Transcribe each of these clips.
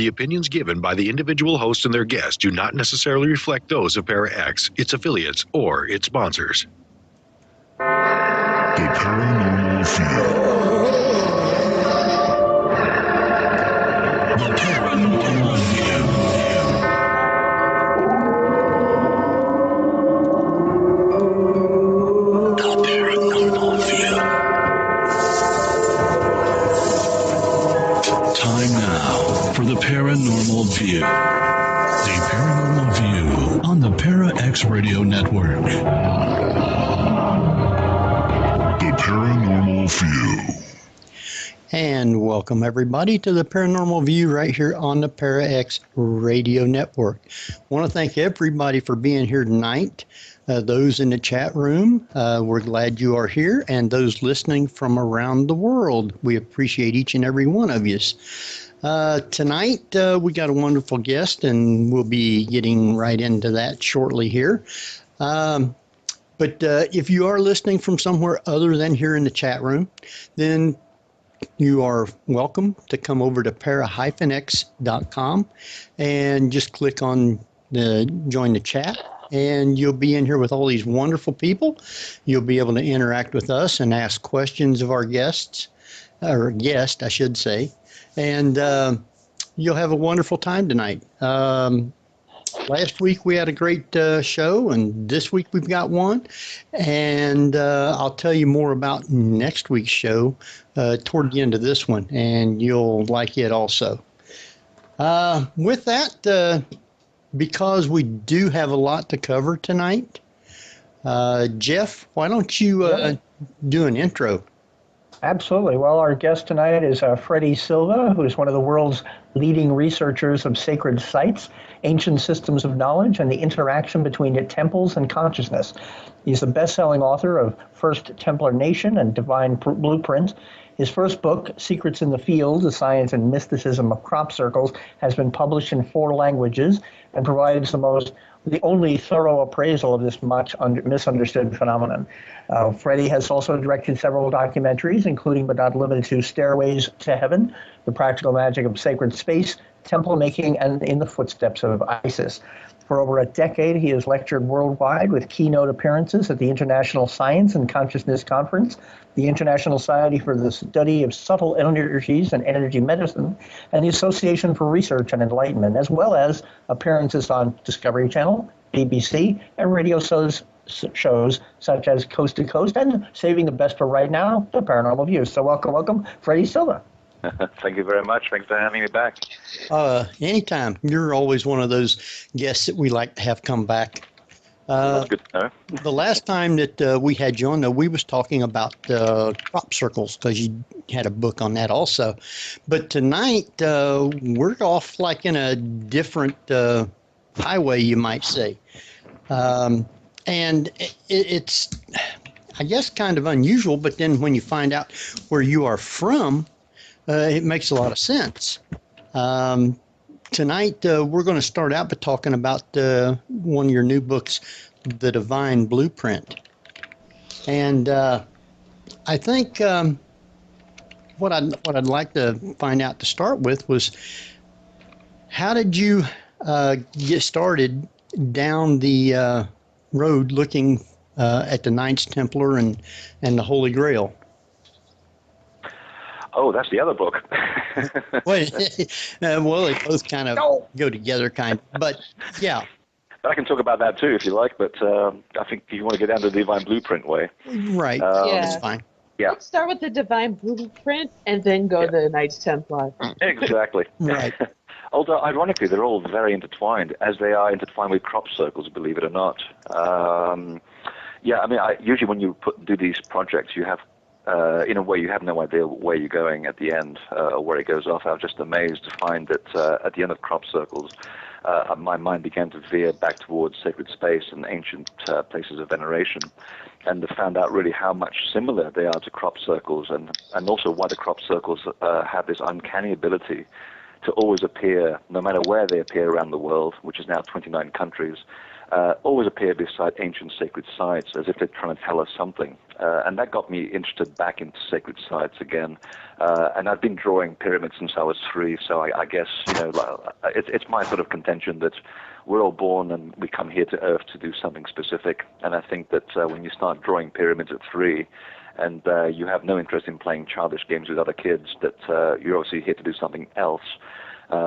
The opinions given by the individual host and their guests do not necessarily reflect those of Para X, its affiliates, or its sponsors. The Paranormal View. The Paranormal View. The Paranormal View. Time now for the Paranormal View. The Paranormal View on the Para X Radio Network. The Paranormal View. And welcome everybody to the Paranormal View right here on the Para X Radio Network. I want to thank everybody for being here tonight. Those in the chat room, we're glad you are here, and those listening from around the world, we appreciate each and every one of you. Tonight, we got a wonderful guest, and we'll be getting right into that shortly here. But if you are listening from somewhere other than here in the chat room, then you are welcome to come over to para-x.com and just click on the join the chat, and you'll be in here with all these wonderful people. You'll be able to interact with us and ask questions of our guests, or guest, I should say, and you'll have a wonderful time tonight. Last week we had a great show, and this week we've got one, and I'll tell you more about next week's show toward the end of this one, and you'll like it also. With that, because we do have a lot to cover tonight, Jeff, why don't you do an intro? Absolutely. Well, our guest tonight is Freddie Silva, who is one of the world's leading researchers of sacred sites, ancient systems of knowledge, and the interaction between temples and consciousness. He's the best-selling author of First Templar Nation and Divine Blueprint. His first book, Secrets in the Field, The Science and Mysticism of Crop Circles, has been published in 4 languages and provides the only thorough appraisal of this much misunderstood phenomenon. Freddie has also directed several documentaries, including but not limited to Stairways to Heaven, The Practical Magic of Sacred Space, Templemaking, and In the Footsteps of Isis. For over a decade, he has lectured worldwide with keynote appearances at the International Science and Consciousness Conference, the International Society for the Study of Subtle Energies and Energy Medicine, and the Association for Research and Enlightenment, as well as appearances on Discovery Channel, BBC, and radio shows such as Coast to Coast, and saving the best for right now, The Paranormal View. So welcome, Freddie Silva. Thank you very much. Thanks for having me back. Anytime. You're always one of those guests that we like to have come back. That's good to know. The last time that we had you on, though, we was talking about crop circles, because you had a book on that also. But tonight, we're off like in a different highway, you might say. And it's, I guess, kind of unusual, but then when you find out where you are from, it makes a lot of sense. Tonight, we're going to start out by talking about one of your new books, The Divine Blueprint. And I think what I'd like to find out to start with was, how did you get started down the road looking at the Knights Templar and the Holy Grail? Oh, that's the other book. Well, they both kind of go together, but yeah. I can talk about that too if you like, but I think you want to get down to the Divine Blueprint way. Right, that's fine. Yeah. Let's start with the Divine Blueprint and then go to the Knights Templar. Exactly. Right. Although, ironically, they're all very intertwined, as they are intertwined with crop circles, believe it or not. Usually when you do these projects, you have in a way, you have no idea where you're going at the end or where it goes off. I was just amazed to find that at the end of crop circles, my mind began to veer back towards sacred space and ancient places of veneration, and found out really how much similar they are to crop circles, and also why the crop circles have this uncanny ability to always appear, no matter where they appear around the world, which is now 29 countries, always appear beside ancient sacred sites as if they're trying to tell us something. And that got me interested back into sacred sites again. And I've been drawing pyramids since I was 3, so I guess, it's my sort of contention that we're all born and we come here to Earth to do something specific. And I think that when you start drawing pyramids at 3, and you have no interest in playing childish games with other kids, that you're obviously here to do something else,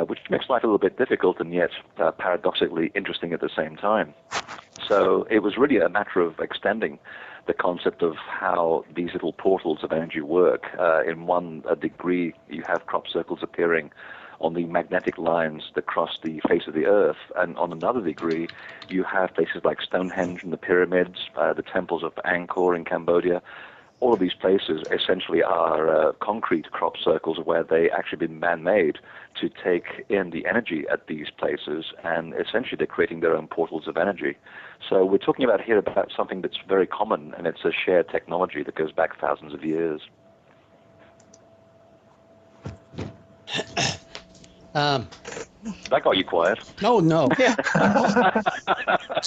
which makes life a little bit difficult and yet paradoxically interesting at the same time. So it was really a matter of extending the concept of how these little portals of energy work. In one degree, you have crop circles appearing on the magnetic lines that cross the face of the Earth, and on another degree, you have places like Stonehenge and the pyramids, the temples of Angkor in Cambodia. All of these places essentially are concrete crop circles where they actually been man-made to take in the energy at these places, and essentially they're creating their own portals of energy. So we're talking about here about something that's very common, and it's a shared technology that goes back thousands of years. That got you quiet. No.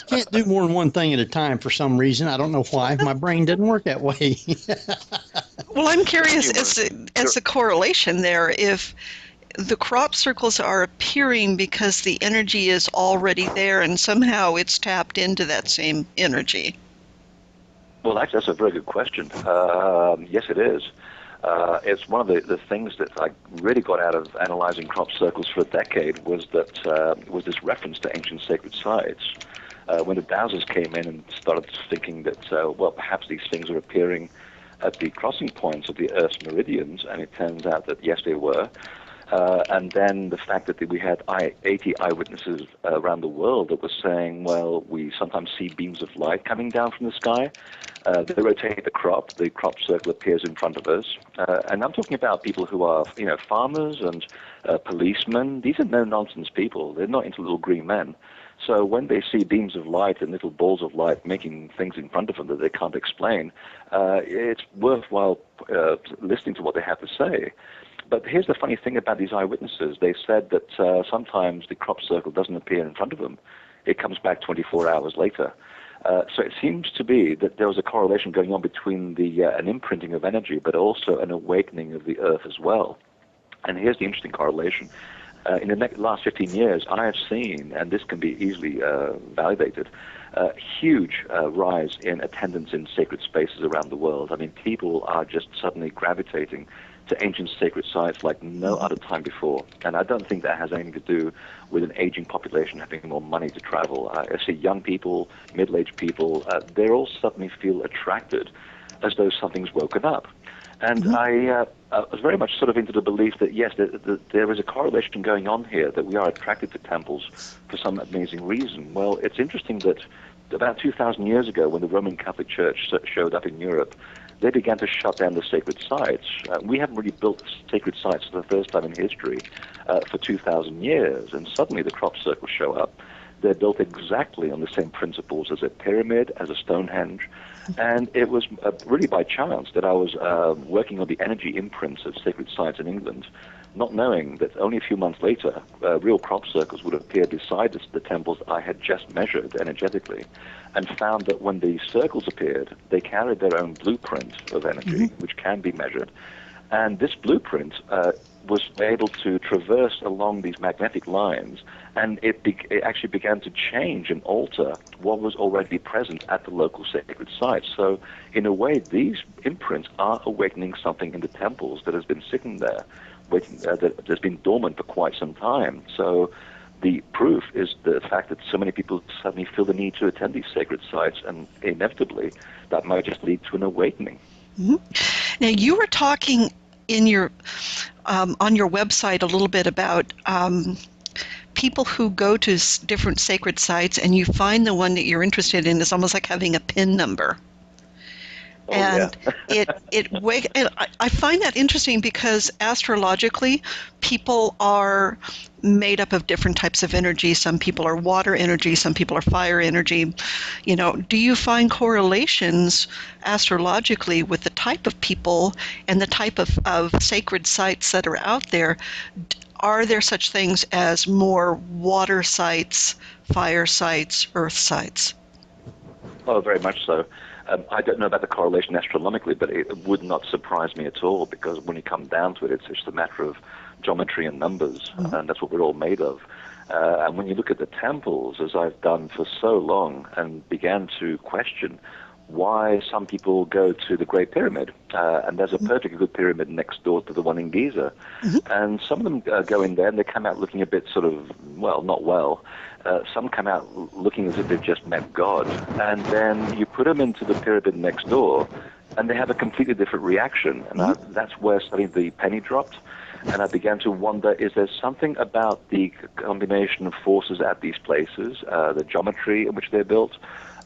Can't do more than one thing at a time for some reason. I don't know why. My brain doesn't work that way. Well, I'm curious as a correlation there, if the crop circles are appearing because the energy is already there and somehow it's tapped into that same energy. Well, actually, that's a very good question. Yes, it is. It's one of the things that I really got out of analyzing crop circles for a decade was this reference to ancient sacred sites. When the Dowsers came in and started thinking that, perhaps these things are appearing at the crossing points of the Earth's meridians, and it turns out that, yes, they were. And then the fact that we had 80 eyewitnesses around the world that were saying, well, we sometimes see beams of light coming down from the sky. They rotate the crop circle appears in front of us. And I'm talking about people who are, farmers and policemen. These are no-nonsense people. They're not into little green men. So when they see beams of light and little balls of light making things in front of them that they can't explain, it's worthwhile listening to what they have to say. But here's the funny thing about these eyewitnesses. They said that sometimes the crop circle doesn't appear in front of them. It comes back 24 hours later. So it seems to be that there was a correlation going on between an imprinting of energy, but also an awakening of the Earth as well. And here's the interesting correlation. In the last 15 years, I have seen, and this can be easily validated, a huge rise in attendance in sacred spaces around the world. I mean, people are just suddenly gravitating to ancient sacred sites like no other time before. And I don't think that has anything to do with an aging population having more money to travel. I see young people, middle-aged people, they all suddenly feel attracted as though something's woken up. And I was very much sort of into the belief that, yes, there is a correlation going on here, that we are attracted to temples for some amazing reason. Well, it's interesting that about 2,000 years ago, when the Roman Catholic Church showed up in Europe, they began to shut down the sacred sites. We haven't really built sacred sites for the first time in history for 2,000 years, and suddenly the crop circles show up. They're built exactly on the same principles as a pyramid, as a Stonehenge, and it was really by chance that I was working on the energy imprints of sacred sites in England, not knowing that only a few months later, real crop circles would appear beside the temples I had just measured energetically, and found that when the circles appeared, they carried their own blueprint of energy, which can be measured. And this blueprint was able to traverse along these magnetic lines, and it actually began to change and alter what was already present at the local sacred sites. So in a way, these imprints are awakening something in the temples that has been sitting there, that has been dormant for quite some time. So the proof is the fact that so many people suddenly feel the need to attend these sacred sites, and inevitably that might just lead to an awakening. Now, you were talking in your on your website a little bit about people who go to different sacred sites, and you find the one that you're interested in is almost like having a PIN number. And I find that interesting because astrologically, people are made up of different types of energy. Some people are water energy, some people are fire energy. Do you find correlations astrologically with the type of people and the type of sacred sites that are out there? are there such things as more water sites, fire sites, earth sites? Oh, very much so. I don't know about the correlation astronomically, but it would not surprise me at all, because when you come down to it, it's just a matter of geometry and numbers, and that's what we're all made of. And when you look at the temples, as I've done for so long, and began to question why some people go to the Great Pyramid, and there's a perfectly good pyramid next door to the one in Giza, and some of them go in there and they come out looking a bit sort of, well, not well. Some come out looking as if they've just met God, and then you put them into the pyramid next door, and they have a completely different reaction, and that's where suddenly the penny dropped. And I began to wonder, is there something about the combination of forces at these places, the geometry in which they're built,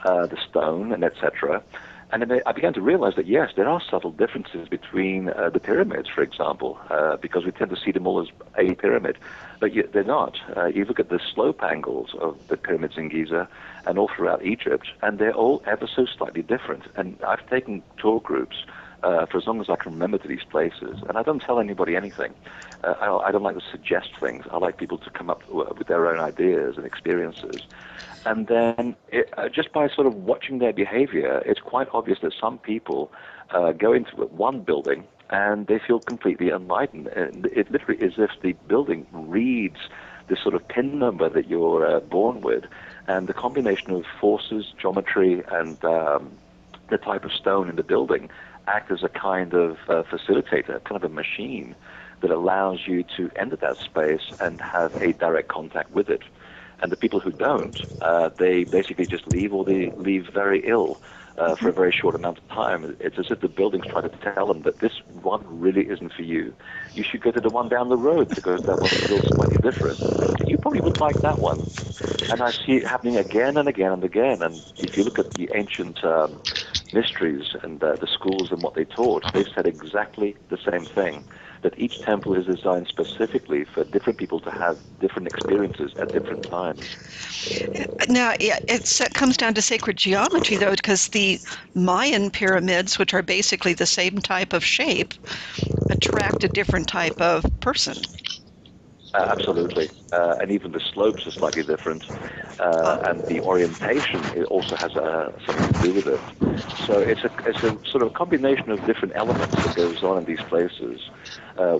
the stone, and etc. And then I began to realize that, yes, there are subtle differences between the pyramids, for example, because we tend to see them all as a pyramid, but yet they're not. You look at the slope angles of the pyramids in Giza and all throughout Egypt, and they're all ever so slightly different. And I've taken tour groups for as long as I can remember to these places, and I don't tell anybody anything. I don't like to suggest things. I like people to come up with their own ideas and experiences. And then just by sort of watching their behavior, it's quite obvious that some people go into one building and they feel completely enlightened. And it literally is as if the building reads this sort of pin number that you're born with, and the combination of forces, geometry, and the type of stone in the building act as a kind of facilitator, kind of a machine that allows you to enter that space and have a direct contact with it. And the people who don't, they basically just leave, or they leave very ill for a very short amount of time. It's as if the building's trying to tell them that this one really isn't for you. You should go to the one down the road, because that one's still slightly different. You probably would like that one. And I see it happening again and again and again. And if you look at the ancient mysteries and the schools and what they taught, they've said exactly the same thing, that each temple is designed specifically for different people to have different experiences at different times. Now, it comes down to sacred geometry, though, because the Mayan pyramids, which are basically the same type of shape, attract a different type of person. Absolutely. And even the slopes are slightly different. And the orientation, it also has something to do with it. So it's a sort of combination of different elements that goes on in these places,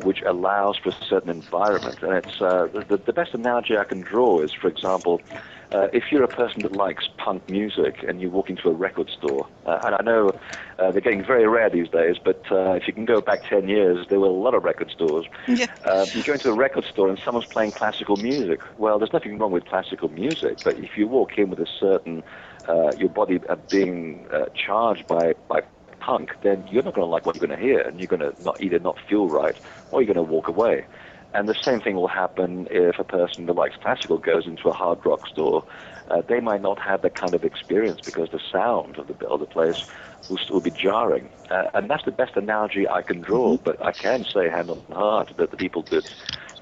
which allows for a certain environment. And it's the best analogy I can draw is, for example, if you're a person that likes punk music and you walk into a record store, and I know they're getting very rare these days, but if you can go back 10 years, there were a lot of record stores. Yeah. You go into a record store and someone's playing classical music. Well, there's nothing wrong with classical music, but if you walk in with a certain, your body being charged by punk, then you're not going to like what you're going to hear, and you're going to either not feel right, or you're going to walk away. And the same thing will happen if a person that likes classical goes into a hard rock store. They might not have that kind of experience because the sound of the place will still be jarring. And that's the best analogy I can draw, but I can say hand on heart that the people that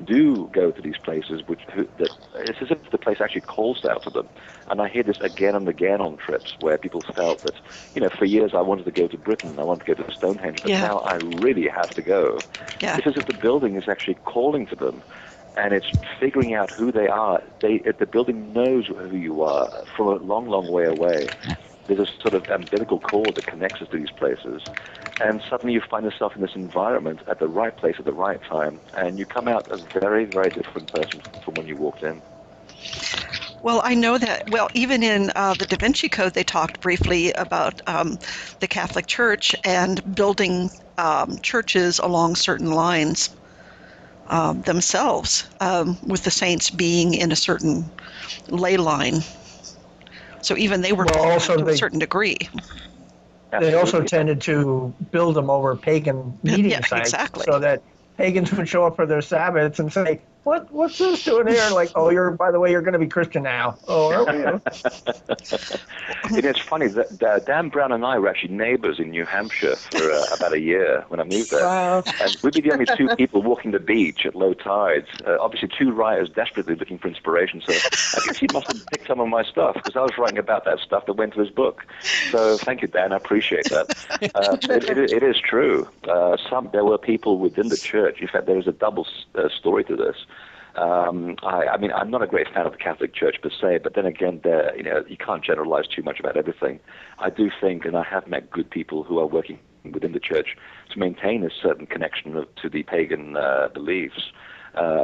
do go to these places, it's as if the place actually calls out to them. And I hear this again and again on trips where people felt that, for years I wanted to go to Britain, I wanted to go to Stonehenge, but now I really have to go. Yeah. It's as if the building is actually calling to them, and it's figuring out who they are. The building knows who you are from a long, long way away. There's a sort of umbilical cord that connects us to these places. And suddenly you find yourself in this environment at the right place at the right time, and you come out a very, very different person from when you walked in. Well, I know that, even in the Da Vinci Code, they talked briefly about the Catholic Church and building churches along certain lines themselves, with the saints being in a certain ley line. So even they were also to a certain degree. They also tended to build them over pagan meeting sites, exactly. So that pagans would show up for their Sabbaths and say, What's this doing here? And like, by the way, you're going to be Christian now. Oh, are we? It's funny that Dan Brown and I were actually neighbors in New Hampshire for about a year when I moved there. Wow. And we'd be the only two people walking the beach at low tides. Obviously, two writers desperately looking for inspiration. So I guess he must have picked some of my stuff, because I was writing about that stuff that went to his book. So thank you, Dan. I appreciate that. It is true. There were people within the church. In fact, there is a double story to this. I mean, I'm not a great fan of the Catholic Church per se, but then again, you can't generalize too much about everything. I do think, and I have met good people who are working within the church to maintain a certain connection to the pagan beliefs.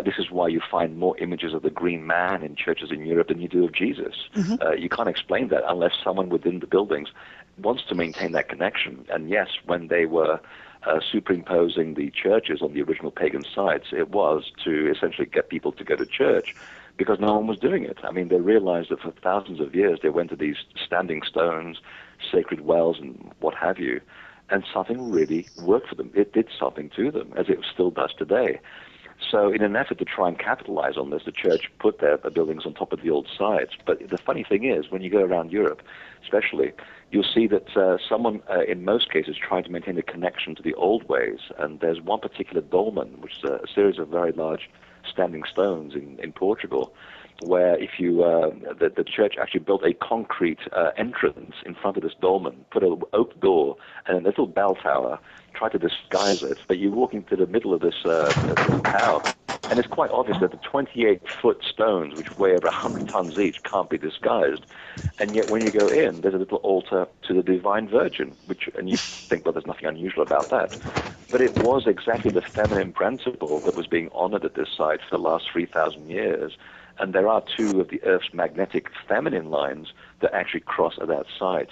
This is why you find more images of the green man in churches in Europe than you do of Jesus. You can't explain that unless someone within the buildings wants to maintain that connection. And yes, when they were superimposing the churches on the original pagan sites, it was to essentially get people to go to church because no one was doing it. I mean, they realized that for thousands of years they went to these standing stones, sacred wells, and what have you, and something really worked for them. It did something to them, as it still does today. So in an effort to try and capitalize on this, the church put their buildings on top of the old sites. But the funny thing is, when you go around Europe, especially, you'll see that someone, in most cases, trying to maintain a connection to the old ways. And there's one particular dolmen, which is a series of very large standing stones in Portugal, where if you the church actually built a concrete entrance in front of this dolmen, put an oak door and a little bell tower, tried to disguise it, but you walk into the middle of this tower, and it's quite obvious that the 28-foot stones, which weigh over 100 tons each, can't be disguised. And yet when you go in, there's a little altar to the Divine Virgin, and you think, well, there's nothing unusual about that. But it was exactly the feminine principle that was being honored at this site for the last 3,000 years. And there are two of the Earth's magnetic feminine lines that actually cross at that site.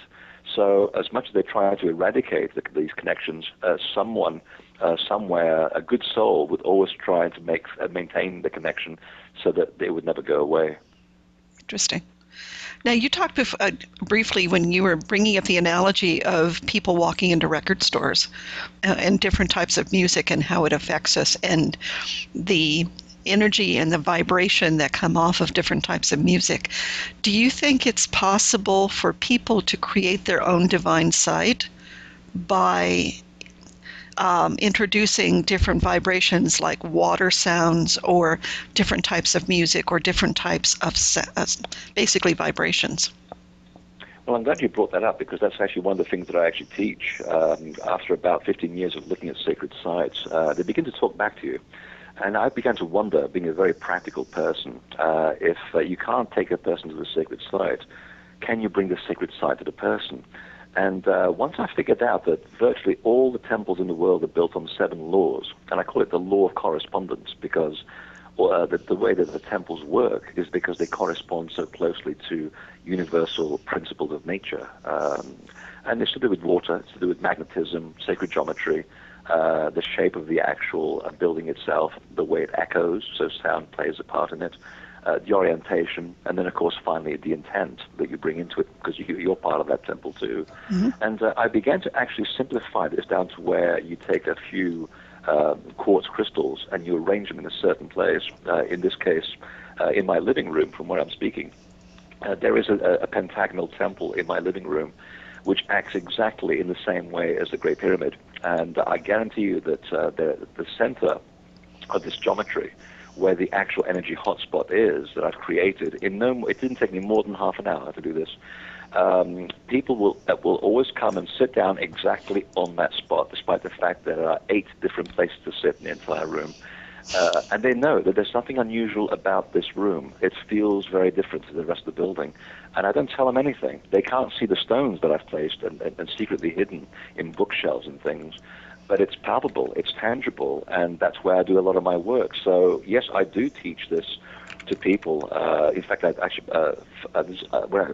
So as much as they try to eradicate these connections, someone, somewhere, a good soul would always try to maintain the connection so that they would never go away. Interesting. Now, you talked briefly when you were bringing up the analogy of people walking into record stores and different types of music and how it affects us, and the energy and the vibration that come off of different types of music. Do you think it's possible for people to create their own divine site by introducing different vibrations like water sounds or different types of music or different types of basically vibrations? Well, I'm glad you brought that up because that's actually one of the things that I actually teach. After about 15 years of looking at sacred sites, they begin to talk back to you. And I began to wonder, being a very practical person, if you can't take a person to the sacred site, can you bring the sacred site to the person? And once I figured out that virtually all the temples in the world are built on 7 laws, and I call it the Law of Correspondence because the way that the temples work is because they correspond so closely to universal principles of nature. And it's to do with water, it's to do with magnetism, sacred geometry, the shape of the actual building itself, the way it echoes, so sound plays a part in it, the orientation, and then, of course, finally, the intent that you bring into it, because you're part of that temple, too. Mm-hmm. And I began to actually simplify this down to where you take a few quartz crystals and you arrange them in a certain place. In this case, in my living room, from where I'm speaking, there is a pentagonal temple in my living room which acts exactly in the same way as the Great Pyramid. And I guarantee you that the center of this geometry, where the actual energy hotspot is that I've created, it didn't take me more than half an hour to do this. People will always come and sit down exactly on that spot, despite the fact that there are 8 different places to sit in the entire room. And they know that there's something unusual about this room. It feels very different to the rest of the building. And I don't tell them anything. They can't see the stones that I've placed and secretly hidden in bookshelves and things. But it's palpable, it's tangible, and that's where I do a lot of my work. So, yes, I do teach this to people. In fact, I actually,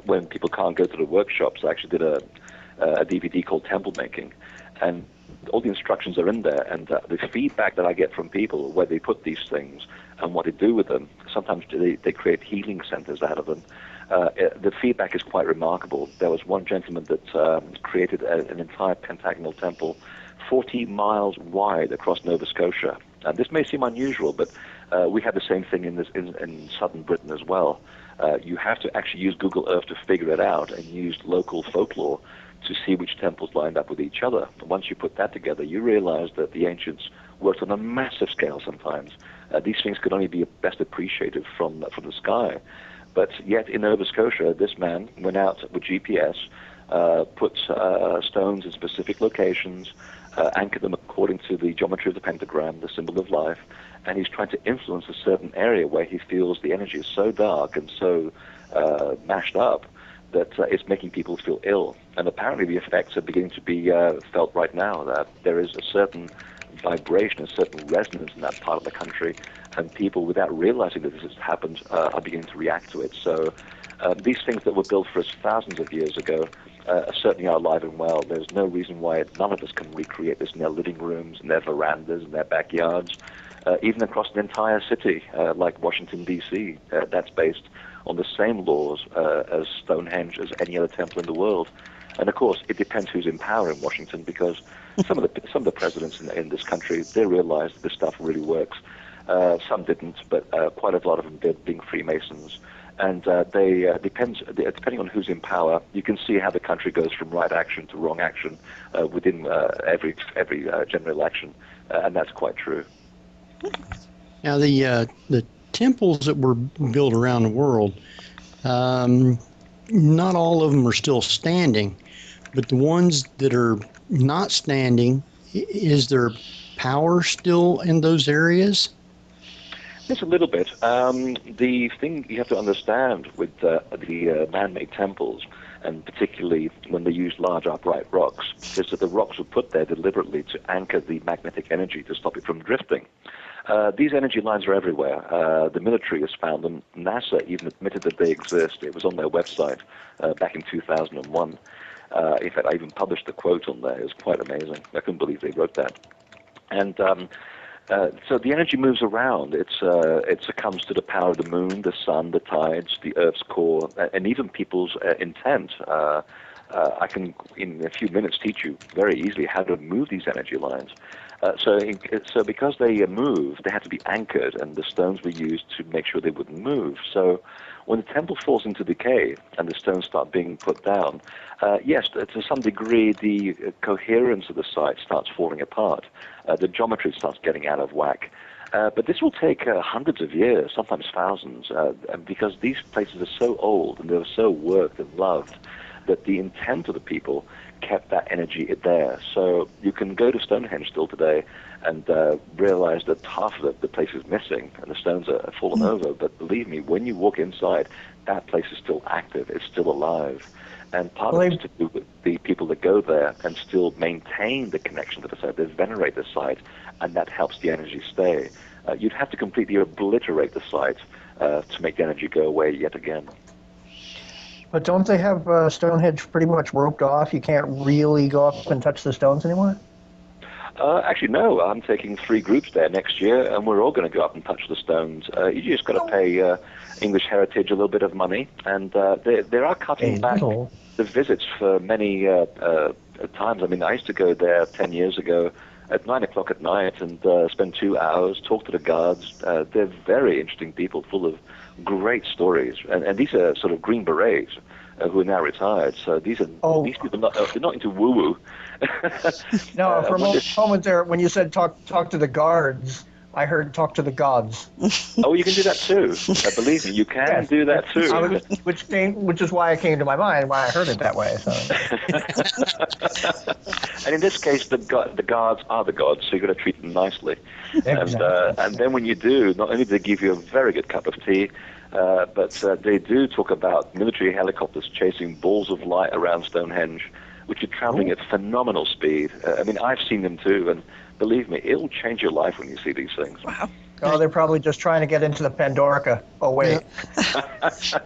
when people can't go to the workshops, I actually did a DVD called Templemaking. And all the instructions are in there, and the feedback that I get from people, where they put these things and what they do with them, sometimes they create healing centers out of them. The feedback is quite remarkable. There was one gentleman that created an entire pentagonal temple 40 miles wide across Nova Scotia. And this may seem unusual, but we have the same thing in southern Britain as well. You have to actually use Google Earth to figure it out and use local folklore to see which temples lined up with each other. And once you put that together, you realize that the ancients worked on a massive scale sometimes. These things could only be best appreciated from the sky. But yet in Nova Scotia, this man went out with GPS, put stones in specific locations, anchor them according to the geometry of the pentagram, the symbol of life, and he's trying to influence a certain area where he feels the energy is so dark and so mashed up that it's making people feel ill. And apparently the effects are beginning to be felt right now, that there is a certain vibration, a certain resonance in that part of the country, and people, without realizing that this has happened, are beginning to react to it. So these things that were built for us thousands of years ago certainly are alive and well. There's no reason why none of us can recreate this in their living rooms, in their verandas, in their backyards, even across an entire city like Washington, D.C. That's based on the same laws as Stonehenge, as any other temple in the world. And of course, it depends who's in power in Washington, because some of the presidents in this country, they realized that this stuff really works. Some didn't, but quite a lot of them did, being Freemasons. And depending on who's in power, you can see how the country goes from right action to wrong action within every general election, and that's quite true. Now, the temples that were built around the world, not all of them are still standing, but the ones that are not standing, is there power still in those areas? Just a little bit. The thing you have to understand with the man-made temples, and particularly when they use large upright rocks, is that the rocks were put there deliberately to anchor the magnetic energy to stop it from drifting. These energy lines are everywhere. The military has found them. NASA even admitted that they exist. It was on their website back in 2001. In fact, I even published a quote on there. It was quite amazing. I couldn't believe they wrote that. And so the energy moves around. It succumbs to the power of the moon, the sun, the tides, the Earth's core, and even people's intent. I can, in a few minutes, teach you very easily how to move these energy lines. So because they move, they had to be anchored, and the stones were used to make sure they wouldn't move. So when the temple falls into decay and the stones start being put down, yes, to some degree, the coherence of the site starts falling apart. The geometry starts getting out of whack. But this will take hundreds of years, sometimes thousands, because these places are so old and they were so worked and loved that the intent of the people kept that energy there. So you can go to Stonehenge still today and realize that half of the place is missing and the stones are fallen over. But believe me, when you walk inside, that place is still active. It's still alive. And part of it is to do with the people that go there and still maintain the connection to the site. They venerate the site, and that helps the energy stay. You'd have to completely obliterate the site to make the energy go away yet again. But don't they have Stonehenge pretty much roped off? You can't really go up and touch the stones anymore? Actually, no. I'm taking 3 groups there next year, and we're all going to go up and touch the stones. You just got to pay English Heritage a little bit of money, and they are cutting back the visits for many times. I mean, I used to go there 10 years ago at 9 o'clock at night and spend 2 hours, talk to the guards. They're very interesting people, full of great stories. And these are sort of Green Berets who are now retired. So these people they're not into woo-woo. No, for a moment there, when you said talk to the guards, I heard talk to the gods. Oh, you can do that too. Believe me, you can do that too. Which is why it came to my mind, why I heard it that way. So. And in this case, the guards are the gods, so you've got to treat them nicely. Exactly. And then when you do, not only do they give you a very good cup of tea, but they do talk about military helicopters chasing balls of light around Stonehenge, which are traveling at phenomenal speed. I mean, I've seen them too, and believe me, it'll change your life when you see these things. Wow. Oh, they're probably just trying to get into the Pandorica. Oh, wait.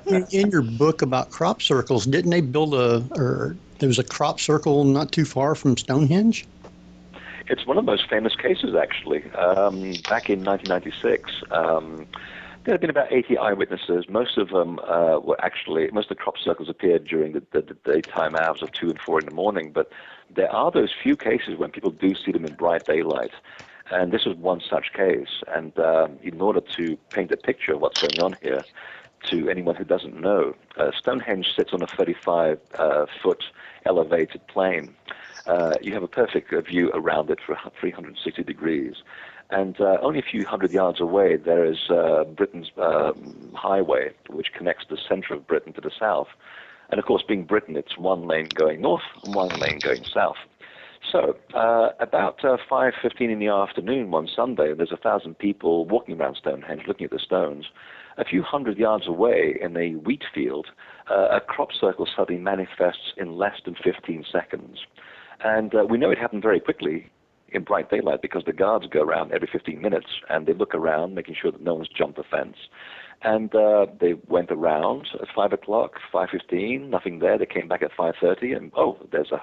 Yeah. In your book about crop circles, didn't they build there was a crop circle not too far from Stonehenge? It's one of the most famous cases, actually. Back in 1996, there had been about 80 eyewitnesses. Most of them most of the crop circles appeared during the daytime hours of 2 and 4 in the morning, but there are those few cases when people do see them in bright daylight. And this was one such case. And in order to paint a picture of what's going on here to anyone who doesn't know, Stonehenge sits on a 35-foot elevated plain. You have a perfect view around it for 360 degrees. And only a few hundred yards away, there is Britain's highway, which connects the center of Britain to the south. And of course, being Britain, it's one lane going north and one lane going south. So about 5:15 in the afternoon one Sunday, there's 1,000 people walking around Stonehenge looking at the stones. A few hundred yards away in a wheat field, a crop circle suddenly manifests in less than 15 seconds. And we know it happened very quickly in bright daylight because the guards go around every 15 minutes and they look around, making sure that no one's jumped the fence. And they went around at 5 o'clock, 5:15, nothing there. They came back at 5:30, and there's a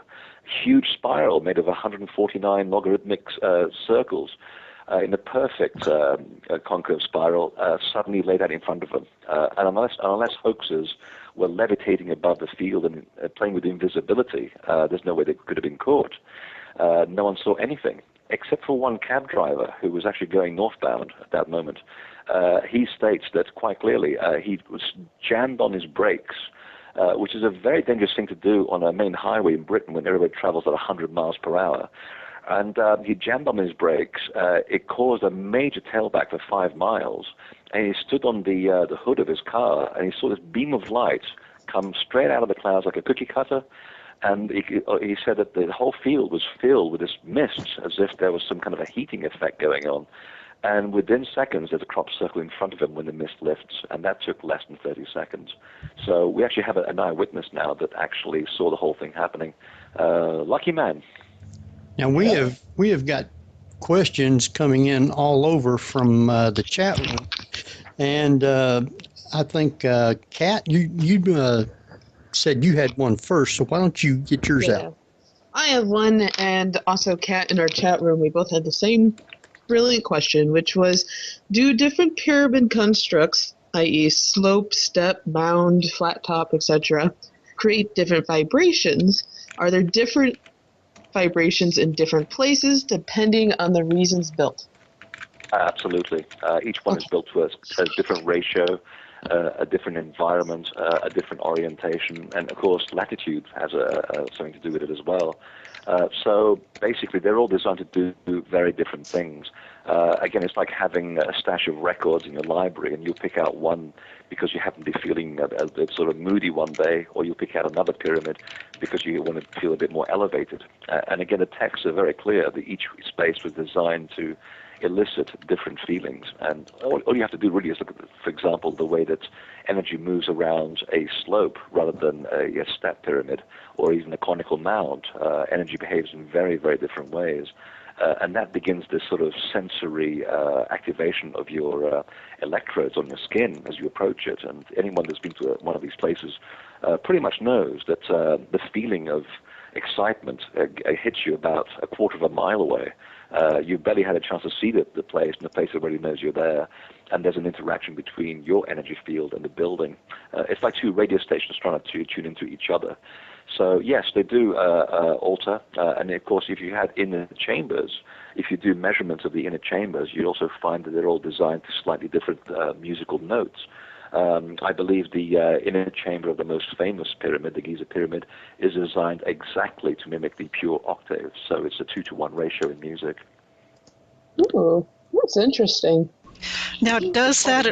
huge spiral made of 149 logarithmic circles in a perfect concave spiral suddenly laid out in front of them. And unless hoaxers were levitating above the field and playing with invisibility, there's no way they could have been caught. No one saw anything, except for one cab driver who was actually going northbound at that moment. He states that quite clearly he was jammed on his brakes, which is a very dangerous thing to do on a main highway in Britain when everybody travels at 100 miles per hour. And he jammed on his brakes. It caused a major tailback for 5 miles. And he stood on the hood of his car, and he saw this beam of light come straight out of the clouds like a cookie cutter. And he said that the whole field was filled with this mist, as if there was some kind of a heating effect going on. And within seconds, there's a crop circle in front of him when the mist lifts, and that took less than 30 seconds. So we actually have an eyewitness now that actually saw the whole thing happening. Lucky man. Now we have got questions coming in all over from the chat room, and I think Kat, you said you had one first, so why don't you get yours out? I have one, and also Kat in our chat room. We both had the same brilliant question, which was, do different pyramid constructs, i.e. slope, step, mound, flat top, etc., create different vibrations? Are there different vibrations in different places depending on the reasons built? Absolutely. Each one is built to a different ratio, a different environment, a different orientation, and of course latitude has something to do with it as well. So basically they're all designed to do very different things. Again, it's like having a stash of records in your library, and you pick out one because you happen to be feeling a bit sort of moody one day, or you pick out another pyramid because you want to feel a bit more elevated. And again, the texts are very clear that each space was designed to elicit different feelings. And all you have to do really is look at, for example, the way that energy moves around a slope rather than a step pyramid or even a conical mound. Energy behaves in very, very different ways. And that begins this sort of sensory activation of your electrodes on your skin as you approach it. And anyone that's been to one of these places pretty much knows that the feeling of excitement hits you about a quarter of a mile away. You've barely had a chance to see the place, and the place already knows you're there. And there's an interaction between your energy field and the building. It's like two radio stations trying to tune into each other. So yes, they do alter. And of course, if you had inner chambers, if you do measurements of the inner chambers, you'd also find that they're all designed to slightly different musical notes. I believe the inner chamber of the most famous pyramid, the Giza pyramid, is designed exactly to mimic the pure octave. So it's a 2-to-1 ratio in music. Ooh, that's interesting. Now, does that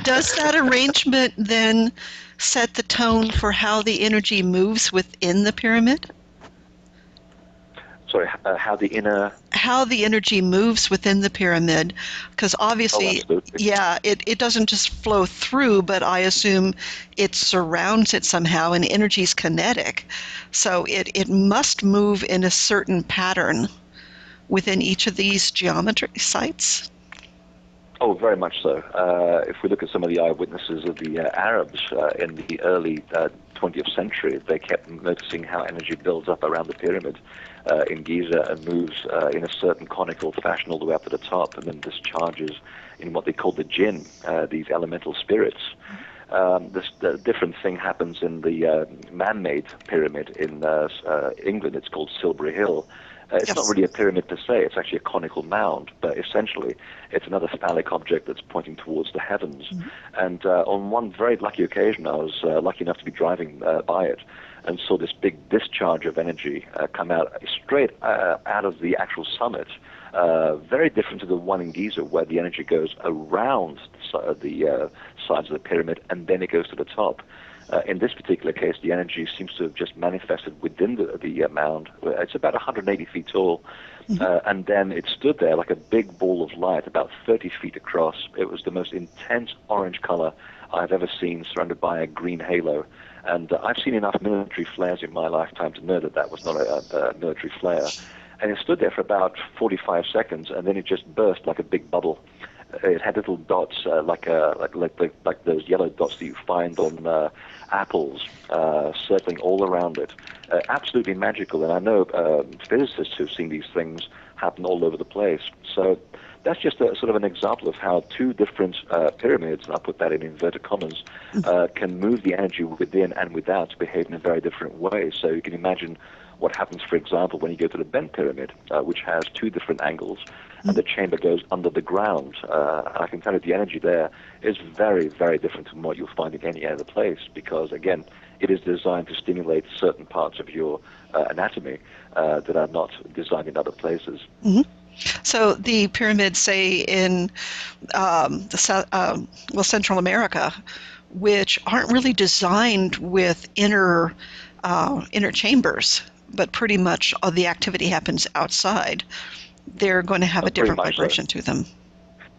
does that arrangement then set the tone for how the energy moves within the pyramid? Sorry, how the energy moves within the pyramid, because obviously, it doesn't just flow through, but I assume it surrounds it somehow, and energy is kinetic, so it must move in a certain pattern within each of these geometry sites. Oh, very much so. If we look at some of the eyewitnesses of the Arabs in the early 20th century, they kept noticing how energy builds up around the pyramid in Giza and moves in a certain conical fashion all the way up to the top, and then discharges in what they call the jinn, these elemental spirits. The different thing happens in the man-made pyramid in England. It's called Silvery Hill. It's not really a pyramid per se, it's actually a conical mound, but essentially it's another phallic object that's pointing towards the heavens. Mm-hmm. And on one very lucky occasion, I was lucky enough to be driving by it and saw this big discharge of energy come out straight out of the actual summit, very different to the one in Giza where the energy goes around the sides of the pyramid and then it goes to the top. In this particular case, the energy seems to have just manifested within the mound. It's about 180 feet tall, and then it stood there like a big ball of light, about 30 feet across. It was the most intense orange color I've ever seen, surrounded by a green halo. And I've seen enough military flares in my lifetime to know that that was not a military flare. And it stood there for about 45 seconds, and then it just burst like a big bubble. It had little dots, like those yellow dots that you find on apples, circling all around it. Absolutely magical, and I know physicists who've seen these things happen all over the place. So that's just a sort of an example of how two different pyramids, and I'll put that in inverted commas, can move the energy within and without to behave in a very different way. So you can imagine what happens, for example, when you go to the Bent Pyramid, which has two different angles, and the chamber goes under the ground. I can tell you the energy there is very, very different from what you'll find in any other place, because, again, it is designed to stimulate certain parts of your anatomy that are not designed in other places. Mm-hmm. So the pyramids, say, in Central America, which aren't really designed with inner chambers, but pretty much all the activity happens outside, they're going to have a different vibration to them.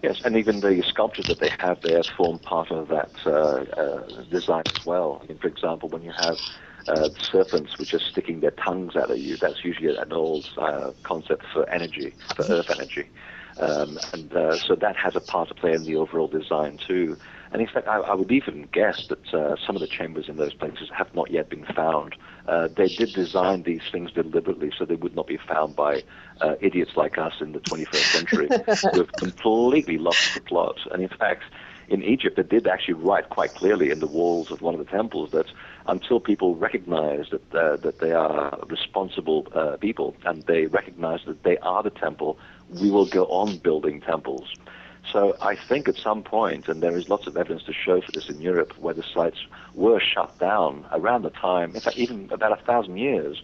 Yes, and even the sculptures that they have there form part of that design as well. I mean, for example, when you have serpents which are sticking their tongues out at you, that's usually an old concept for energy, for earth energy. So that has a part to play in the overall design too. And in fact, I would even guess that some of the chambers in those places have not yet been found. They did design these things deliberately so they would not be found by idiots like us in the 21st century who have completely lost the plot. And in fact, in Egypt, they did actually write quite clearly in the walls of one of the temples that until people recognize that they are responsible people and they recognize that they are the temple, we will go on building temples. So I think at some point, and there is lots of evidence to show for this in Europe, where the sites were shut down around the time, in fact, even about 1,000 years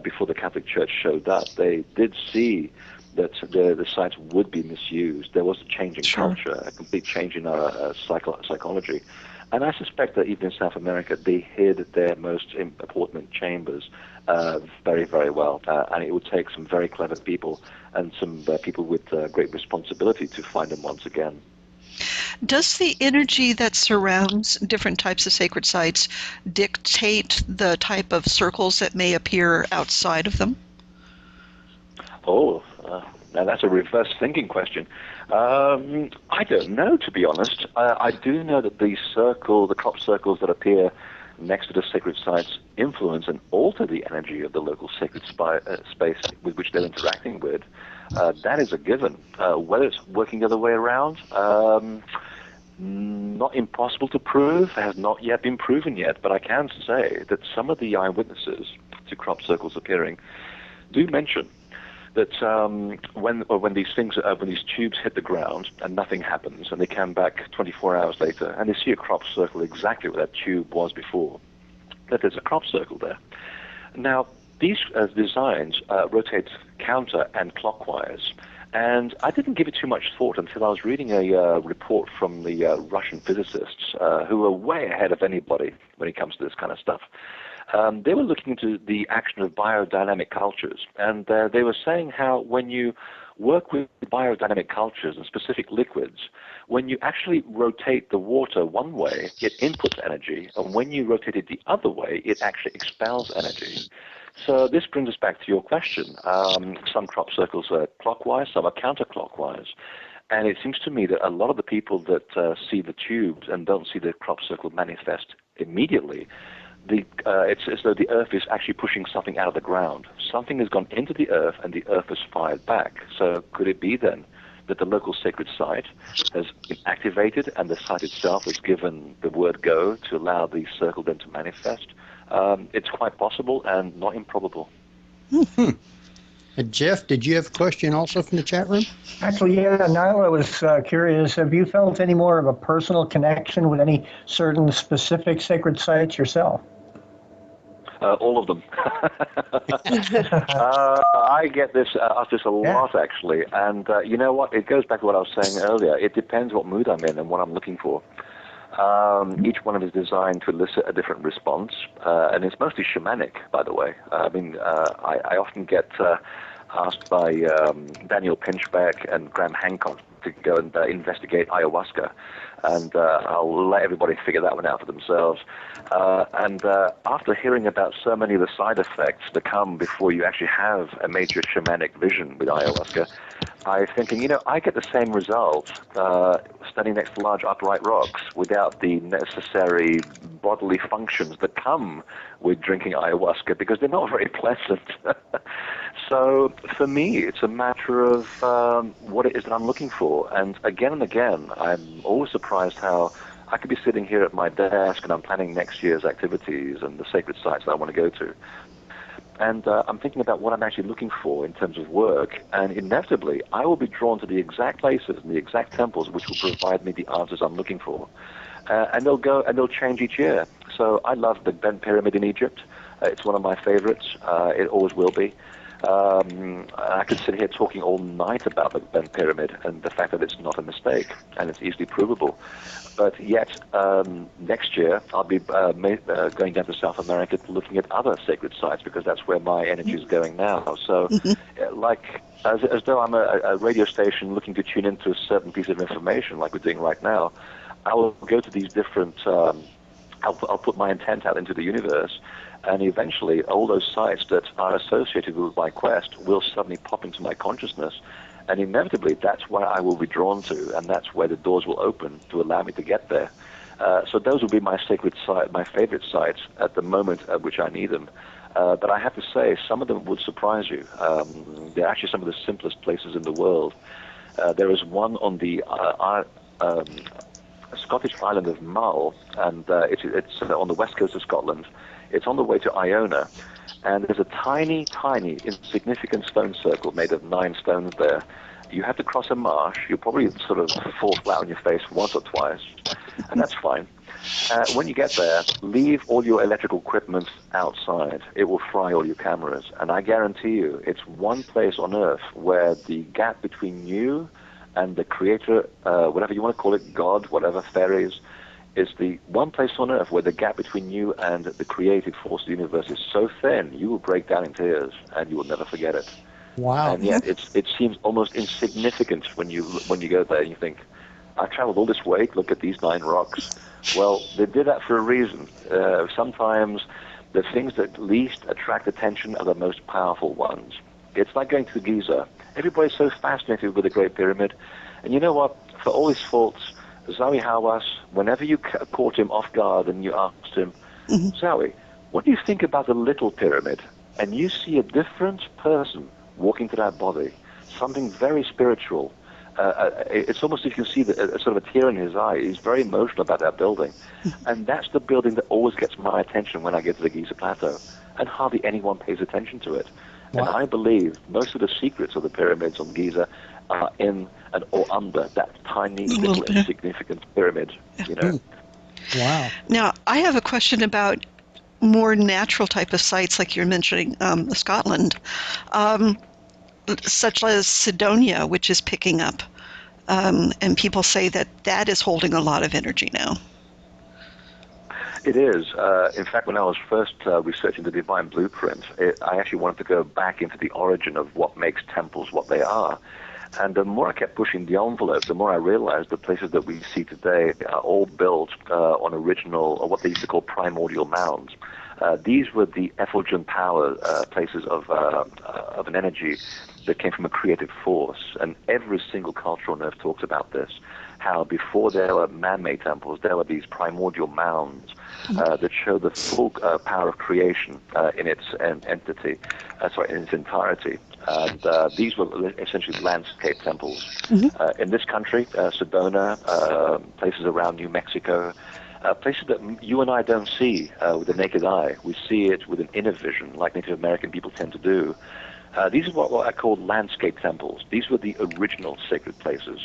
before the Catholic Church showed up, they did see that the sites would be misused. There was a change in culture, a complete change in our psychology. And I suspect that even in South America, they hid their most important chambers very, very well. And it would take some very clever people and some people with great responsibility to find them once again. Does the energy that surrounds different types of sacred sites dictate the type of circles that may appear outside of them? Now that's a reverse thinking question. I don't know, to be honest. I do know that the crop circles that appear next to the sacred sites influence and alter the energy of the local sacred space with which they're interacting with. That is a given. Whether it's working the other way around, not impossible to prove, has not yet been proven yet, but I can say that some of the eyewitnesses to crop circles appearing do mention that when these tubes hit the ground and nothing happens, and they come back 24 hours later and they see a crop circle exactly where that tube was before, that there's a crop circle there. Now, these designs rotate counter and clockwise, and I didn't give it too much thought until I was reading a report from the Russian physicists who are way ahead of anybody when it comes to this kind of stuff. They were looking into the action of biodynamic cultures, and they were saying how when you work with biodynamic cultures and specific liquids, when you actually rotate the water one way, it inputs energy, and when you rotate it the other way, it actually expels energy. So this brings us back to your question. Some crop circles are clockwise, some are counterclockwise. And it seems to me that a lot of the people that see the tubes and don't see the crop circle manifest immediately, it's as though the earth is actually pushing something out of the ground. Something has gone into the earth and the earth has fired back. So could it be then that the local sacred site has been activated and the site itself has given the word go to allow the circle then to manifest? It's quite possible and not improbable. Jeff, did you have a question also from the chat room? Actually, yeah, Nyla was curious. Have you felt any more of a personal connection with any certain specific sacred sites yourself? All of them. I get this asked this a lot, actually. And you know what? It goes back to what I was saying earlier. It depends what mood I'm in and what I'm looking for. Each one of them is designed to elicit a different response, and it's mostly shamanic, by the way. I often get asked by Daniel Pinchbeck and Graham Hancock to go and investigate ayahuasca, and I'll let everybody figure that one out for themselves. After hearing about so many of the side effects that come before you actually have a major shamanic vision with ayahuasca, I'm thinking, I get the same result standing next to large upright rocks without the necessary bodily functions that come with drinking ayahuasca, because they're not very pleasant. So for me, it's a matter of what it is that I'm looking for. And again, I'm always surprised how I could be sitting here at my desk and I'm planning next year's activities and the sacred sites that I want to go to. And I'm thinking about what I'm actually looking for in terms of work, and inevitably I will be drawn to the exact places and the exact temples which will provide me the answers I'm looking for. And they'll change each year. So I love the Bent Pyramid in Egypt. It's one of my favorites. It always will be. I could sit here talking all night about the Bent Pyramid and the fact that it's not a mistake and it's easily provable. But yet, next year, I'll be going down to South America looking at other sacred sites, because that's where my energy is going now. So, as though I'm a radio station looking to tune into a certain piece of information, like we're doing right now, I will go to these different, I'll put my intent out into the universe, and eventually all those sites that are associated with my quest will suddenly pop into my consciousness. And inevitably, that's where I will be drawn to, and that's where the doors will open to allow me to get there. So those will be my sacred site, my favorite sites at the moment at which I need them. But I have to say, some of them would surprise you. They're actually some of the simplest places in the world. There is one on the Scottish island of Mull, and it's on the west coast of Scotland. It's on the way to Iona. And there's a tiny, tiny, insignificant stone circle made of 9 stones there. You have to cross a marsh. You'll probably sort of fall flat on your face once or twice, and that's fine. When you get there, leave all your electrical equipment outside. It will fry all your cameras. And I guarantee you, it's one place on Earth where the gap between you and the Creator, whatever you want to call it, God, whatever, fairies, is the one place on Earth where the gap between you and the creative force of the universe is so thin, you will break down in tears, and you will never forget it. Wow. And yet it seems almost insignificant when you go there and you think, I traveled all this way to look at these 9 rocks. Well, they did that for a reason. Sometimes the things that least attract attention are the most powerful ones. It's like going to Giza. Everybody's so fascinated with the Great Pyramid. And you know what? For all his faults, Zawi Hawass, whenever you caught him off guard and you asked him, Zawi, what do you think about the Little Pyramid? And you see a different person walking to that body, something very spiritual. It's almost if you see sort of a tear in his eye. He's very emotional about that building. And that's the building that always gets my attention when I get to the Giza Plateau. And hardly anyone pays attention to it. Wow. And I believe most of the secrets of the pyramids on Giza are in and or under that tiny little insignificant pyramid, Wow. Now, I have a question about more natural type of sites, like you're mentioning Scotland, such as Sidonia, which is picking up. And people say that is holding a lot of energy now. It is. In fact, when I was first researching the Divine Blueprint, I actually wanted to go back into the origin of what makes temples what they are. And the more I kept pushing the envelope, the more I realized the places that we see today are all built on original, or what they used to call primordial mounds. These were the effulgent power places of an energy that came from a creative force. And every single culture on Earth talks about this, how before there were man-made temples, there were these primordial mounds that show the full power of creation in its entity, in its entirety. And these were essentially landscape temples. In this country, Sedona, places around New Mexico, places that you and I don't see with the naked eye. We see it with an inner vision, like Native American people tend to do. These are what I call landscape temples. These were the original sacred places.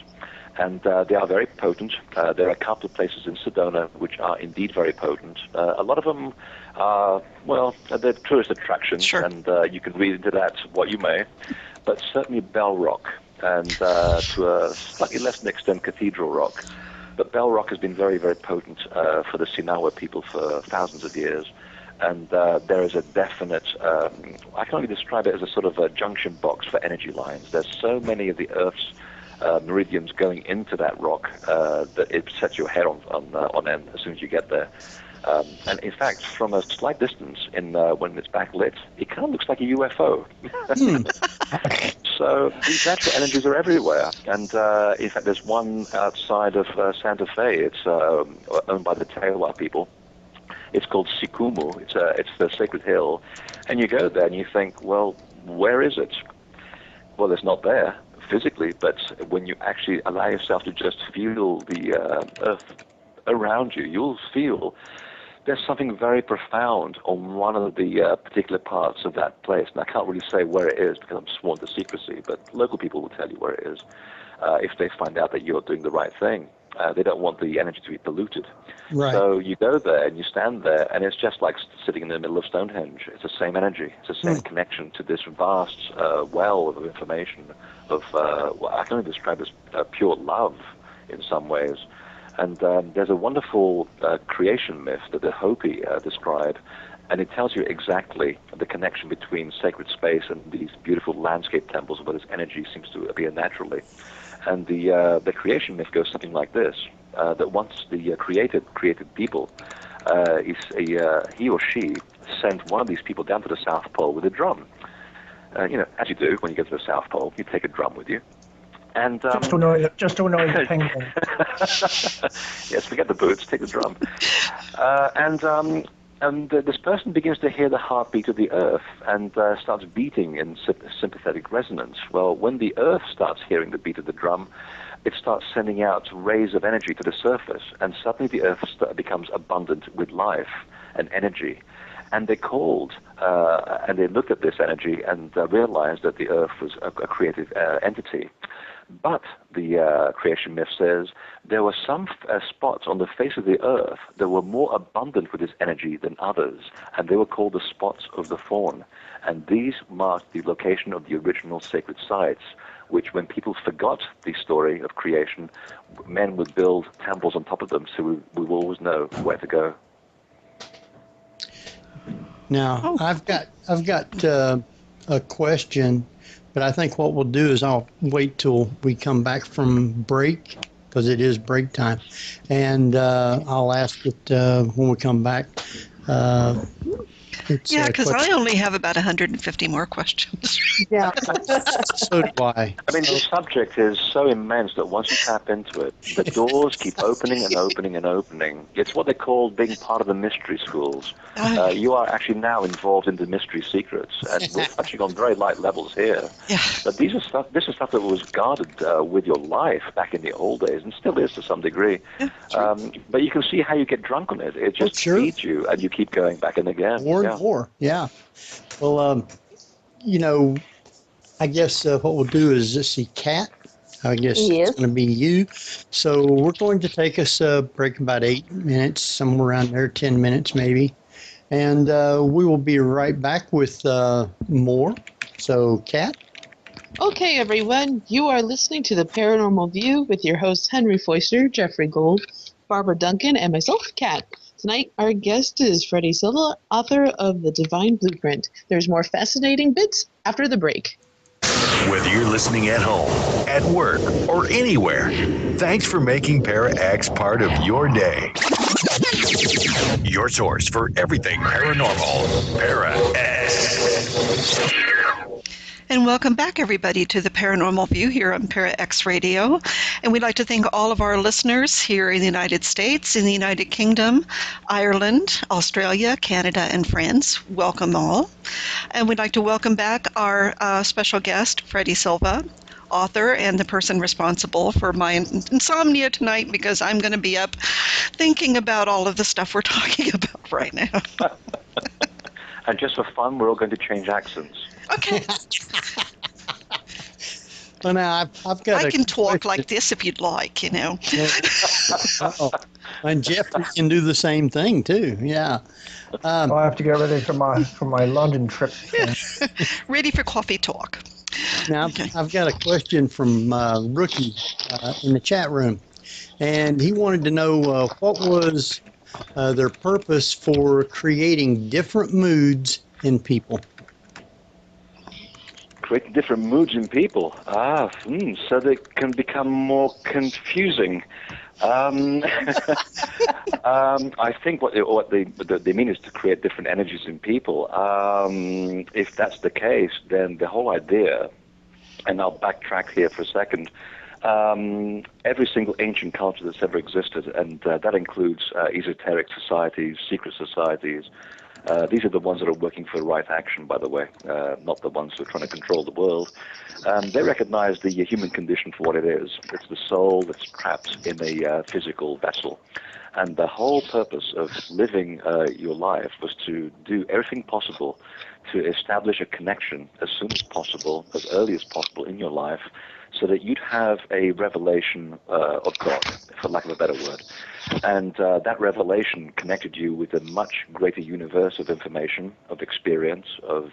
And they are very potent. There are a couple of places in Sedona which are indeed very potent. A lot of them are, they're tourist attractions, sure. And you can read into that what you may. But certainly Bell Rock, and to a slightly less extent Cathedral Rock, But Bell Rock has been very, very potent for the Sinawa people for thousands of years. And there is a definite, I can only describe it as a sort of a junction box for energy lines. There's so many of the Earth's meridians going into that rock that it sets your hair on end as soon as you get there. And in fact, from a slight distance, when it's backlit, it kind of looks like a UFO. So these natural energies are everywhere. And in fact, there's one outside of Santa Fe. It's owned by the Tewa people. It's called Sikumu. It's the Sacred Hill. And you go there and you think, well, where is it? Well, it's not there physically, but when you actually allow yourself to just feel the earth around you, you'll feel there's something very profound on one of the particular parts of that place. And I can't really say where it is because I'm sworn to secrecy, but local people will tell you where it is if they find out that you're doing the right thing. They don't want the energy to be polluted. Right. So you go there and you stand there, and it's just like sitting in the middle of Stonehenge. It's the same energy. It's the same connection to this vast well of information of, I can only describe as pure love in some ways. And there's a wonderful creation myth that the Hopi describe, and it tells you exactly the connection between sacred space and these beautiful landscape temples where this energy seems to appear naturally. And the creation myth goes something like this, that once the created people, he or she sent one of these people down to the South Pole with a drum. As you do when you get to the South Pole, you take a drum with you. And just to annoy the penguin. Yes, forget the boots, take the drum. And this person begins to hear the heartbeat of the earth and starts beating in sympathetic resonance. Well, when the earth starts hearing the beat of the drum, it starts sending out rays of energy to the surface, and suddenly the earth becomes abundant with life and energy. And they called, and they looked at this energy and realized that the earth was a creative entity. But the creation myth says there were some spots on the face of the earth that were more abundant with this energy than others, and they were called the spots of the fawn. And these marked the location of the original sacred sites, which when people forgot the story of creation, men would build temples on top of them, so we will always know where to go. Now, I've got a question. But I think what we'll do is I'll wait till we come back from break, because it is break time, and I'll ask it when we come back. Yeah, because I only have about 150 more questions. Yeah, so do I. I mean, the subject is so immense that once you tap into it, the doors keep opening and opening and opening. It's what they call being part of the mystery schools. You are actually now involved in the mystery secrets, and we're touching on very light levels here. Yeah. But this is stuff that was guarded with your life back in the old days, and still is to some degree. Yeah, but you can see how you get drunk on it. It just feeds you, and you keep going back and again. More and more, yeah. Well, I guess what we'll do is just see Kat. I guess it's going to be you. So we're going to take us a break about 8 minutes, somewhere around there, 10 minutes maybe. And we will be right back with more. So, Kat? Okay, everyone. You are listening to The Paranormal View with your hosts Henry Foister, Jeffrey Gold, Barbara Duncan, and myself, Kat. Tonight, our guest is Freddie Silva, author of The Divine Blueprint. There's more fascinating bits after the break. Whether you're listening at home, at work, or anywhere, thanks for making Para-X part of your day. Your source for everything paranormal, Para-X. And welcome back, everybody, to the Paranormal View here on Para-X Radio. And we'd like to thank all of our listeners here in the United States, in the United Kingdom, Ireland, Australia, Canada, and France. Welcome all. And we'd like to welcome back our special guest, Freddie Silva, author and the person responsible for my insomnia tonight, because I'm going to be up thinking about all of the stuff we're talking about right now. And just for fun, we're all going to change accents. Okay. Well, now I've got. I can talk like this if you'd like, And Jeffrey can do the same thing too. Yeah. I have to get ready for my London trip. Ready for coffee talk. Now I've got a question from Rookie in the chat room. and he wanted to know what was their purpose for creating different moods in people. Creating different moods in people. So they can become more confusing. I think what they mean is to create different energies in people. If that's the case, then the whole idea, and I'll backtrack here for a second, every single ancient culture that's ever existed, and that includes esoteric societies, secret societies. These are the ones that are working for right action, by the way, not the ones who are trying to control the world. They recognize the human condition for what it is. It's the soul that's trapped in a physical vessel. And the whole purpose of living your life was to do everything possible to establish a connection as soon as possible, as early as possible in your life, so that you'd have a revelation of God, for lack of a better word. And that revelation connected you with a much greater universe of information, of experience, of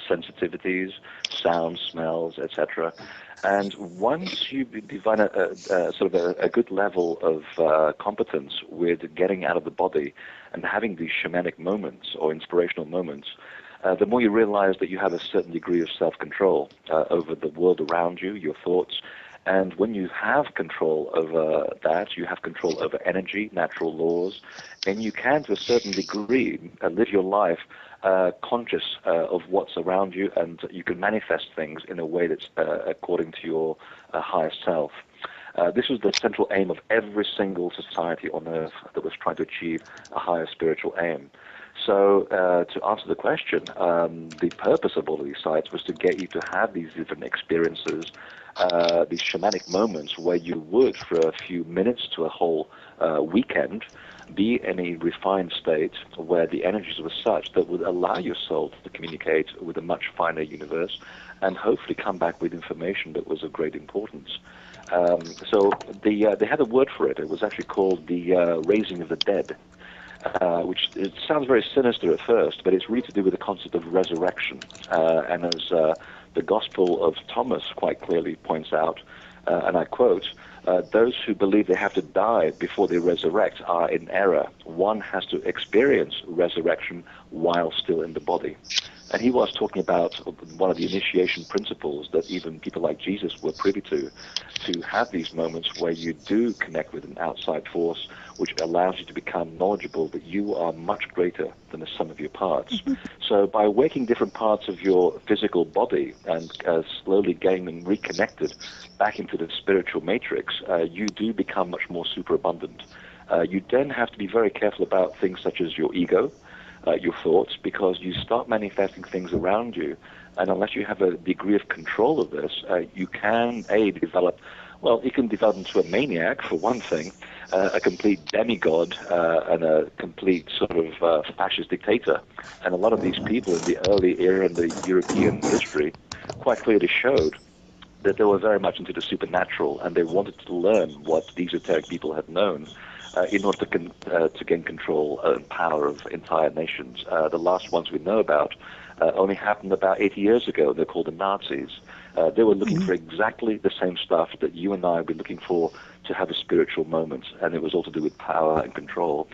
sensitivities, sounds, smells, etc. And once you define a good level of competence with getting out of the body and having these shamanic moments or inspirational moments, the more you realize that you have a certain degree of self-control over the world around you, your thoughts. And when you have control over that, you have control over energy, natural laws, and you can, to a certain degree, live your life conscious of what's around you, and you can manifest things in a way that's according to your higher self. This was the central aim of every single society on Earth that was trying to achieve a higher spiritual aim. So to answer the question, the purpose of all of these sites was to get you to have these different experiences, these shamanic moments where you would, for a few minutes to a whole weekend, be in a refined state where the energies were such that would allow your soul to communicate with a much finer universe and hopefully come back with information that was of great importance. So they had a word for it. It was actually called the raising of the dead. Which it sounds very sinister at first, but it's really to do with the concept of resurrection. And as the Gospel of Thomas quite clearly points out, and I quote, those who believe they have to die before they resurrect are in error. One has to experience resurrection while still in the body. And he was talking about one of the initiation principles that even people like Jesus were privy to have these moments where you do connect with an outside force which allows you to become knowledgeable that you are much greater than the sum of your parts. Mm-hmm. So by waking different parts of your physical body and slowly getting reconnected back into the spiritual matrix, you do become much more superabundant. You then have to be very careful about things such as your ego, your thoughts, because you start manifesting things around you, and unless you have a degree of control of this, you can develop, well, you can develop into a maniac, for one thing, a complete demigod, and a complete sort of fascist dictator. And a lot of these people in the early era in the European history quite clearly showed that they were very much into the supernatural, and they wanted to learn what the esoteric people had known in order to gain control and power of entire nations. The last ones we know about only happened about 80 years ago. They're called the Nazis. They were looking for exactly the same stuff that you and I were looking for to have a spiritual moment, and it was all to do with power and control.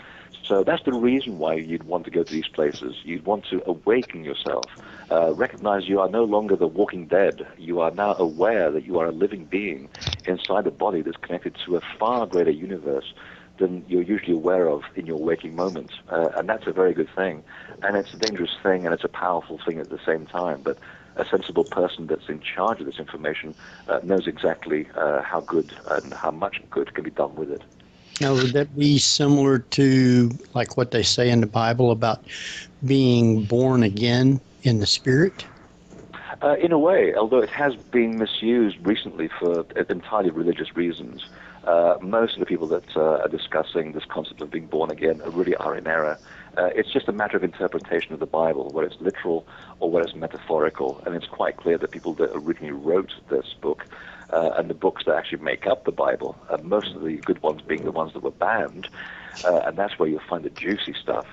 So that's the reason why you'd want to go to these places. You'd want to awaken yourself, recognize you are no longer the walking dead. You are now aware that you are a living being inside a body that's connected to a far greater universe than you're usually aware of in your waking moments. And that's a very good thing. And it's a dangerous thing, and it's a powerful thing at the same time. But a sensible person that's in charge of this information knows exactly how good and how much good can be done with it. Now, would that be similar to like what they say in the Bible about being born again in the spirit? In a way, although it has been misused recently for entirely religious reasons. Most of the people that are discussing this concept of being born again really are in error. It's just a matter of interpretation of the Bible, whether it's literal or whether it's metaphorical. And it's quite clear that people that originally wrote this book and the books that actually make up the Bible, most of the good ones being the ones that were banned, and that's where you'll find the juicy stuff.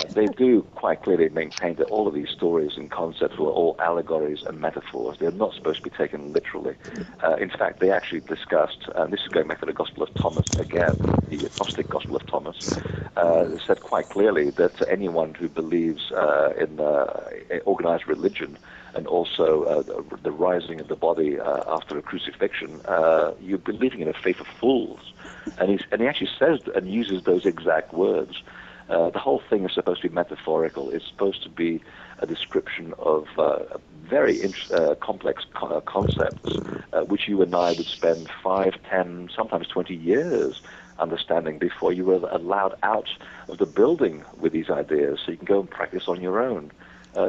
They do quite clearly maintain that all of these stories and concepts were all allegories and metaphors. They're not supposed to be taken literally. In fact, they actually discussed, and this is going back to the Gospel of Thomas again, the Gnostic Gospel of Thomas, said quite clearly that anyone who believes in organized religion and also the rising of the body after a crucifixion, you're believing in a faith of fools. And he actually says and uses those exact words. The whole thing is supposed to be metaphorical. It's supposed to be a description of very complex concepts, which you and I would spend 5, 10, sometimes 20 years understanding before you were allowed out of the building with these ideas, so you can go and practice on your own.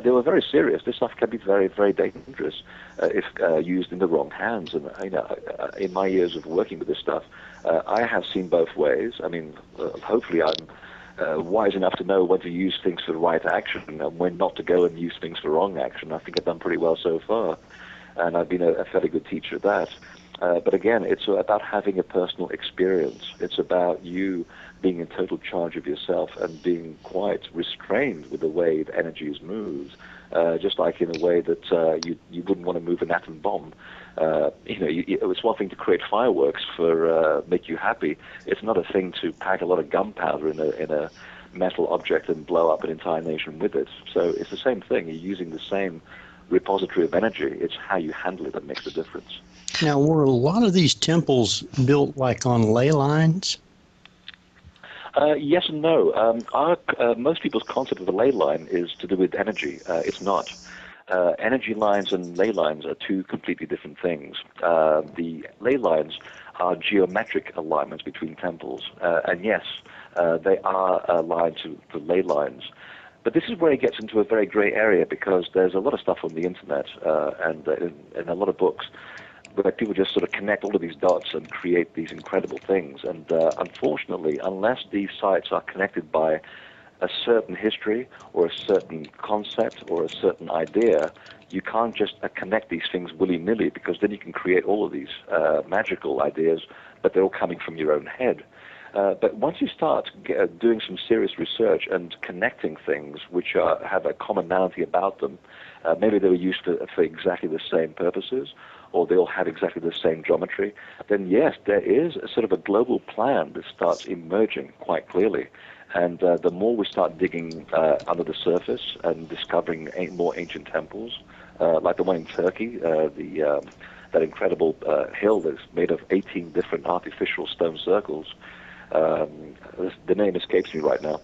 They were very serious. This stuff can be very, very dangerous if used in the wrong hands. And in my years of working with this stuff, I have seen both ways. I mean, hopefully I'm wise enough to know when to use things for the right action and when not to go and use things for wrong action. I think I've done pretty well so far, and I've been a fairly good teacher at that. But again, it's about having a personal experience. It's about you being in total charge of yourself and being quite restrained with the way the energies move, just like in a way that you wouldn't want to move an atom bomb. It's one thing to create fireworks for make you happy. It's not a thing to pack a lot of gunpowder in a metal object and blow up an entire nation with it. So it's the same thing. You're using the same repository of energy. It's how you handle it that makes the difference. Now, were a lot of these temples built like on ley lines? Yes and no. Most people's concept of the ley line is to do with energy. It's not. Energy lines and ley lines are two completely different things. The ley lines are geometric alignments between temples, and yes, they are aligned to ley lines. But this is where it gets into a very gray area, because there's a lot of stuff on the internet and in a lot of books where people just sort of connect all of these dots and create these incredible things. And unfortunately, unless these sites are connected by a certain history or a certain concept or a certain idea, you can't just connect these things willy-nilly, because then you can create all of these magical ideas, but they're all coming from your own head. But once you start doing some serious research and connecting things which have a commonality about them, maybe they were used for exactly the same purposes, or they all have exactly the same geometry, then yes, there is a sort of a global plan that starts emerging quite clearly. And the more we start digging under the surface and discovering more ancient temples, like the one in Turkey, that incredible hill that's made of 18 different artificial stone circles. The name escapes me right now.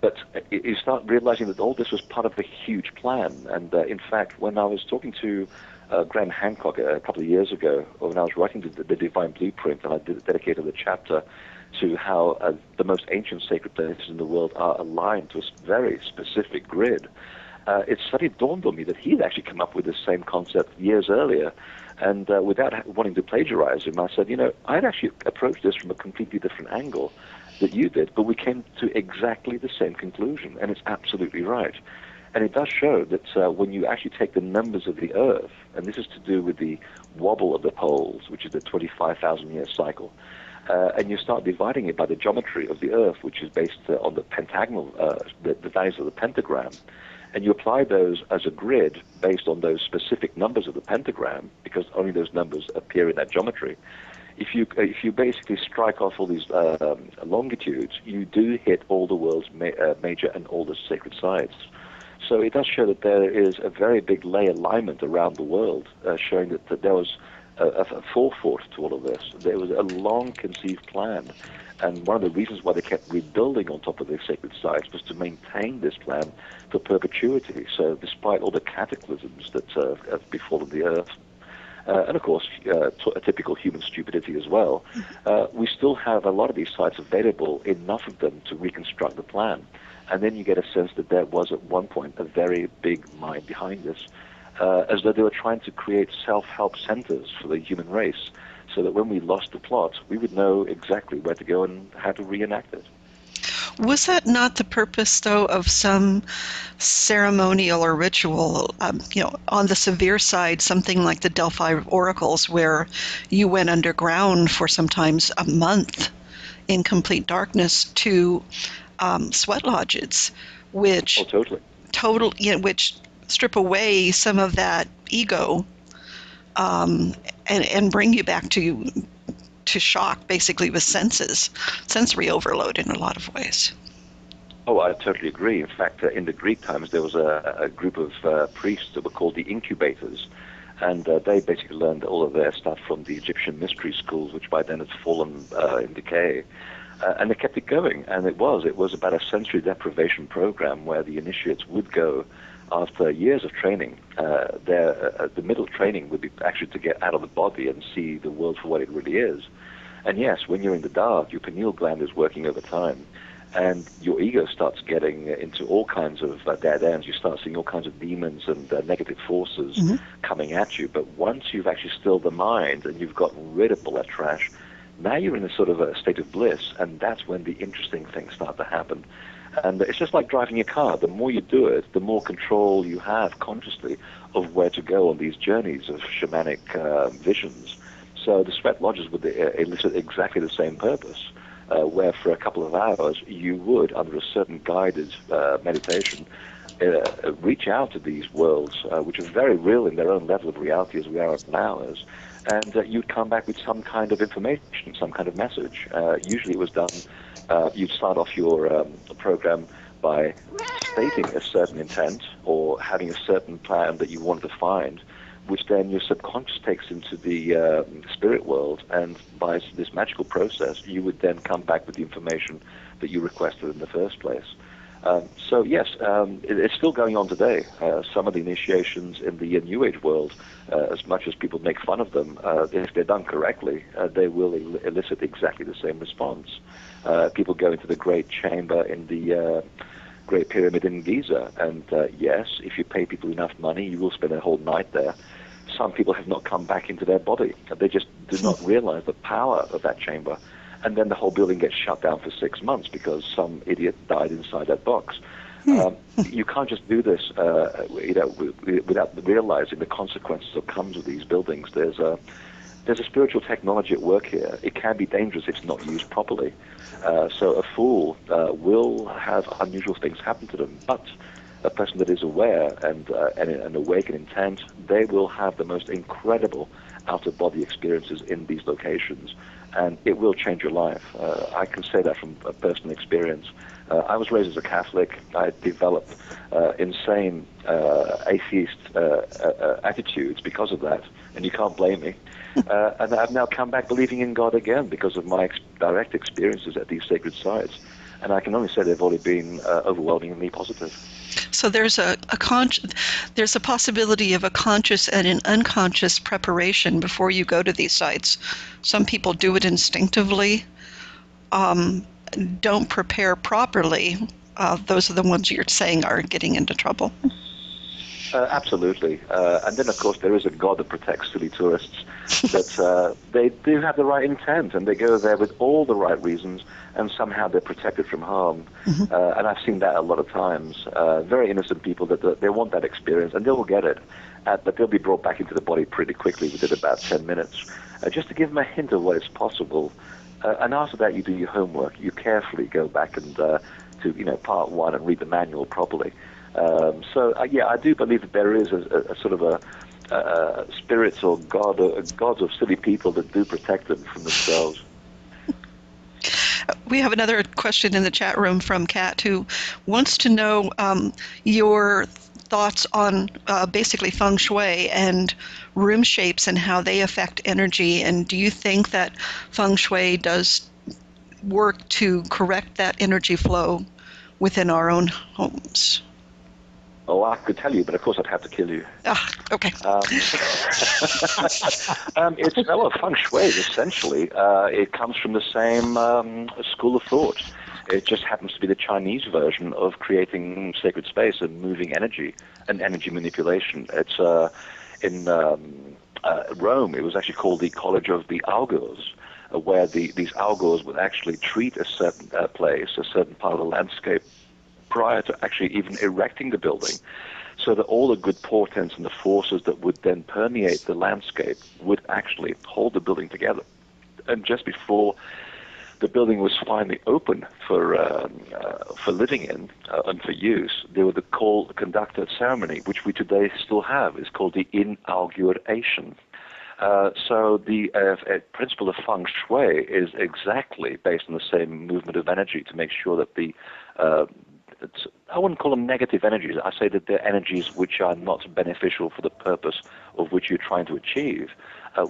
But you start realizing that all this was part of a huge plan. And in fact, when I was talking to Graham Hancock a couple of years ago, when I was writing the Divine Blueprint, and I dedicated a chapter to how the most ancient sacred places in the world are aligned to a very specific grid, it suddenly dawned on me that he'd actually come up with the same concept years earlier. And without wanting to plagiarize him, I said, I'd actually approached this from a completely different angle that you did, but we came to exactly the same conclusion, and it's absolutely right. And it does show that when you actually take the numbers of the Earth, and this is to do with the wobble of the poles, which is the 25,000-year cycle, and you start dividing it by the geometry of the Earth, which is based on the pentagonal, the values of the pentagram, and you apply those as a grid based on those specific numbers of the pentagram, because only those numbers appear in that geometry. If you basically strike off all these longitudes, you do hit all the world's major and oldest sacred sites. So it does show that there is a very big ley alignment around the world, showing that there was a forethought to all of this. There was a long-conceived plan. And one of the reasons why they kept rebuilding on top of their sacred sites was to maintain this plan for perpetuity. So despite all the cataclysms that have befallen the Earth, and of course a typical human stupidity as well, we still have a lot of these sites available, enough of them to reconstruct the plan. And then you get a sense that there was at one point a very big mind behind this, as though they were trying to create self-help centers for the human race, so that when we lost the plot, we would know exactly where to go and how to reenact it. Was that not the purpose, though, of some ceremonial or ritual, on the severe side, something like the Delphi oracles, where you went underground for sometimes a month in complete darkness to sweat lodges, which which strip away some of that ego, and bring you back to shock, basically, with sensory overload in a lot of ways. Oh, I totally agree. In fact, in the Greek times, there was a group of priests that were called the incubators, and they basically learned all of their stuff from the Egyptian mystery schools, which by then had fallen in decay. And they kept it going, and it was about a sensory deprivation program where the initiates would go after years of training. The middle training would be actually to get out of the body and see the world for what it really is. And yes, when you're in the dark, your pineal gland is working overtime, and your ego starts getting into all kinds of dead ends. You start seeing all kinds of demons and negative forces coming at you. But once you've actually stilled the mind and you've gotten rid of all that trash, now you're in a sort of a state of bliss, and that's when the interesting things start to happen. And it's just like driving a car. The more you do it, the more control you have consciously of where to go on these journeys of shamanic visions. So the sweat lodges would elicit exactly the same purpose, where for a couple of hours you would, under a certain guided meditation, reach out to these worlds, which are very real in their own level of reality as we are in ours, and you'd come back with some kind of information, some kind of message. Usually it was done, you'd start off your program by stating a certain intent or having a certain plan that you wanted to find, which then your subconscious takes into the spirit world, and by this magical process, you would then come back with the information that you requested in the first place. So yes, it's still going on today. Some of the initiations in the New Age world, as much as people make fun of them, if they're done correctly, they will elicit exactly the same response. People go into the Great Chamber in the Great Pyramid in Giza, and yes, if you pay people enough money, you will spend a whole night there. Some people have not come back into their body. They just do not realize the power of that chamber. And then the whole building gets shut down for 6 months because some idiot died inside that box. You can't just do this without realizing the consequences that comes with these buildings. There's a spiritual technology at work here. It can be dangerous if it's not used properly. So a fool will have unusual things happen to them, but a person that is aware and awake in intent, they will have the most incredible out-of-body experiences in these locations, and it will change your life. I can say that from a personal experience. I was raised as a Catholic. I developed insane atheist attitudes because of that, and you can't blame me. And I've now come back believing in God again because of my direct experiences at these sacred sites. And I can only say they've already been overwhelmingly positive. So there's there's a possibility of a conscious and an unconscious preparation before you go to these sites. Some people do it instinctively, don't prepare properly. Those are the ones you're saying are getting into trouble. Absolutely. And then, of course, there is a God that protects silly tourists. That they do have the right intent, and they go there with all the right reasons, and somehow they're protected from harm. And I've seen that a lot of times. Very innocent people that they want that experience, and they will get it. But they'll be brought back into the body pretty quickly, within about 10 minutes, just to give them a hint of what is possible. And after that, you do your homework. You carefully go back and to part one and read the manual properly. Yeah, I do believe that there is a sort of a spirits or gods of silly people that do protect them from themselves. We have another question in the chat room from Kat, who wants to know your thoughts on basically Feng Shui and room shapes and how they affect energy. And do you think that Feng Shui does work to correct that energy flow within our own homes? Oh, I could tell you, but of course I'd have to kill you. Okay. It's Feng Shui, essentially. It comes from the same school of thought. It just happens to be the Chinese version of creating sacred space and moving energy and energy manipulation. It's in Rome, it was actually called the College of the Augurs, where these Augurs would actually treat a certain place, a certain part of the landscape, prior to actually even erecting the building, so that all the good portents and the forces that would then permeate the landscape would actually hold the building together. And just before the building was finally open for living in and for use, they would conduct a ceremony, which we today still have. It's called the inauguration. So the principle of Feng Shui is exactly based on the same movement of energy to make sure that I wouldn't call them negative energies. I say that they're energies which are not beneficial for the purpose of which you're trying to achieve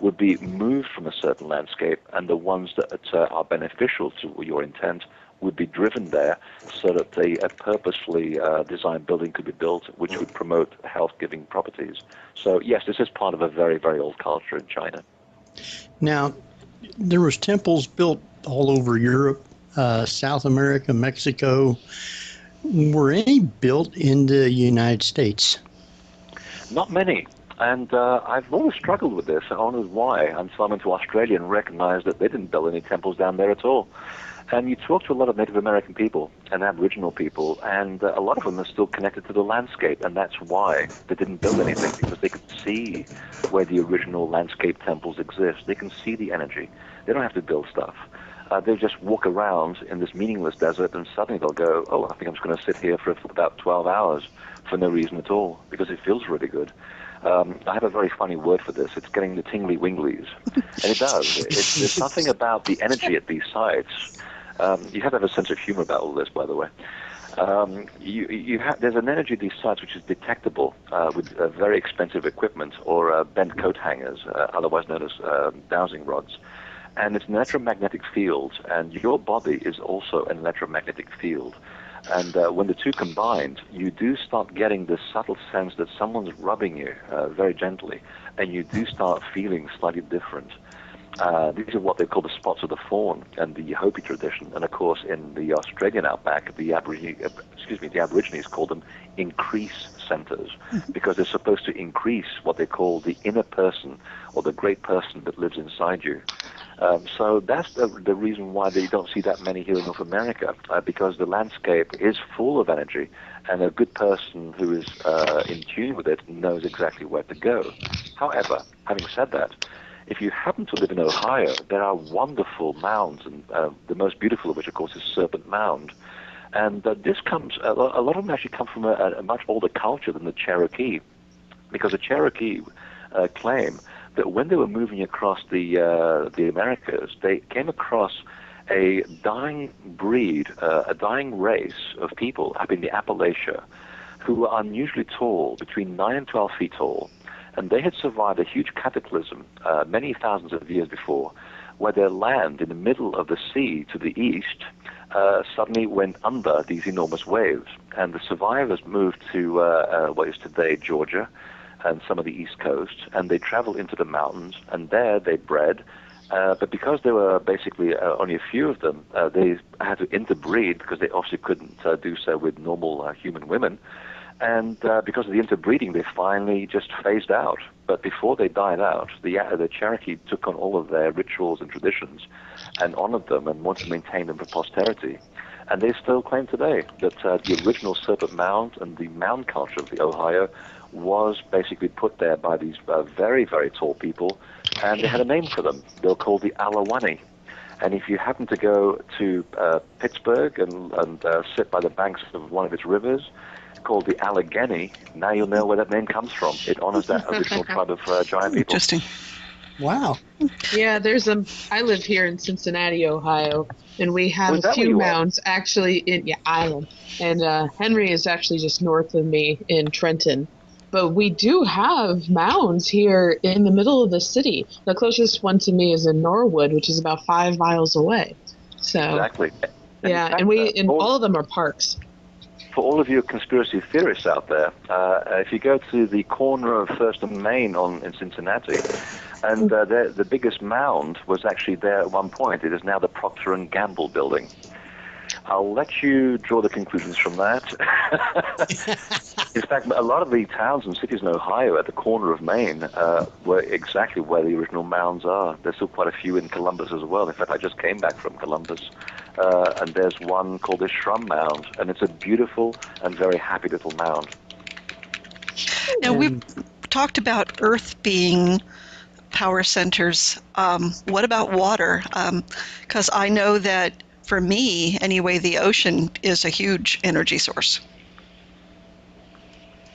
would be moved from a certain landscape, and the ones that are beneficial to your intent would be driven there so that a purposefully designed building could be built which would promote health-giving properties. So yes, this is part of a very, very old culture in China. Now, there was temples built all over Europe, South America, Mexico. Were any built in the United States? Not many. And I've always struggled with this. I wondered why. Until I went to Australia and recognized that they didn't build any temples down there at all. And you talk to a lot of Native American people and Aboriginal people, and a lot of them are still connected to the landscape, and that's why they didn't build anything, because they could see where the original landscape temples exist. They can see the energy. They don't have to build stuff. They'll just walk around in this meaningless desert, and suddenly they'll go, oh, I think I'm just going to sit here for about 12 hours for no reason at all, because it feels really good. I have a very funny word for this. It's getting the tingly winglies. And it does. There's something about the energy at these sites. You have to have a sense of humor about all this, by the way. There's an energy at these sites which is detectable with very expensive equipment or bent coat hangers, otherwise known as dowsing rods. And it's an electromagnetic field, and your body is also an electromagnetic field. And when the two combined, you do start getting this subtle sense that someone's rubbing you very gently, and you do start feeling slightly different. These are what they call the spots of the fawn and the Hopi tradition. And of course, in the Australian outback, the Aborigines call them increase centers, because they're supposed to increase what they call the inner person or the great person that lives inside you. So that's the reason why they don't see that many here in North America, because the landscape is full of energy, and a good person who is in tune with it knows exactly where to go. However, having said that, if you happen to live in Ohio, there are wonderful mounds, and the most beautiful of which, of course, is Serpent Mound. And this comes, a lot of them actually come from a much older culture than the Cherokee, because the Cherokee claim that when they were moving across the Americas, they came across a dying breed, a dying race of people up in the Appalachia who were unusually tall, between 9 and 12 feet tall. And they had survived a huge cataclysm many thousands of years before, where their land in the middle of the sea to the east suddenly went under these enormous waves. And the survivors moved to what is today Georgia and some of the East Coast, and they traveled into the mountains, and there they bred. But because there were basically only a few of them, they had to interbreed, because they obviously couldn't do so with normal human women. And because of the interbreeding, they finally just phased out. But before they died out, the Cherokee took on all of their rituals and traditions and honored them and wanted to maintain them for posterity. And they still claim today that the original Serpent Mound and the mound culture of the Ohio was basically put there by these very, very tall people, and they had a name for them. They were called the Alawani. And if you happen to go to Pittsburgh and sit by the banks of one of its rivers, called the Allegheny, now you'll know where that name comes from. It honors that original tribe of giant people. Interesting. Wow. Yeah, I live here in Cincinnati, Ohio, and we have a few mounds actually in Island. And Henry is actually just north of me in Trenton. But we do have mounds here in the middle of the city. The closest one to me is in Norwood, which is about 5 miles away. So exactly. Yeah, and all of them are parks. For all of you conspiracy theorists out there, if you go to the corner of First and Main in Cincinnati, and the biggest mound was actually there at one point. It is now the Procter & Gamble building. I'll let you draw the conclusions from that. In fact, a lot of the towns and cities in Ohio at the corner of Maine were exactly where the original mounds are. There's still quite a few in Columbus as well. In fact, I just came back from Columbus, and there's one called the Shrum Mound, and it's a beautiful and very happy little mound. Now, we've talked about Earth being power centers. What about water? Because I know that for me, anyway, the ocean is a huge energy source.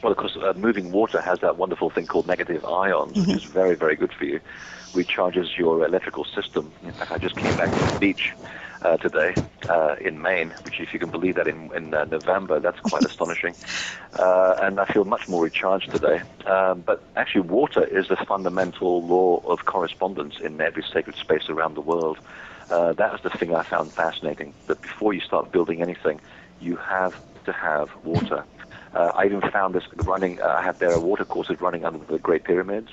Well, of course, moving water has that wonderful thing called negative ions, which is very, very good for you. Recharges your electrical system. In fact, I just came back from the beach today in Maine, which, if you can believe that, in November, that's quite astonishing. And I feel much more recharged today. But actually, water is the fundamental law of correspondence in every sacred space around the world. That was the thing I found fascinating, that before you start building anything, you have to have water. I even found this running, there are water courses running under the Great Pyramids.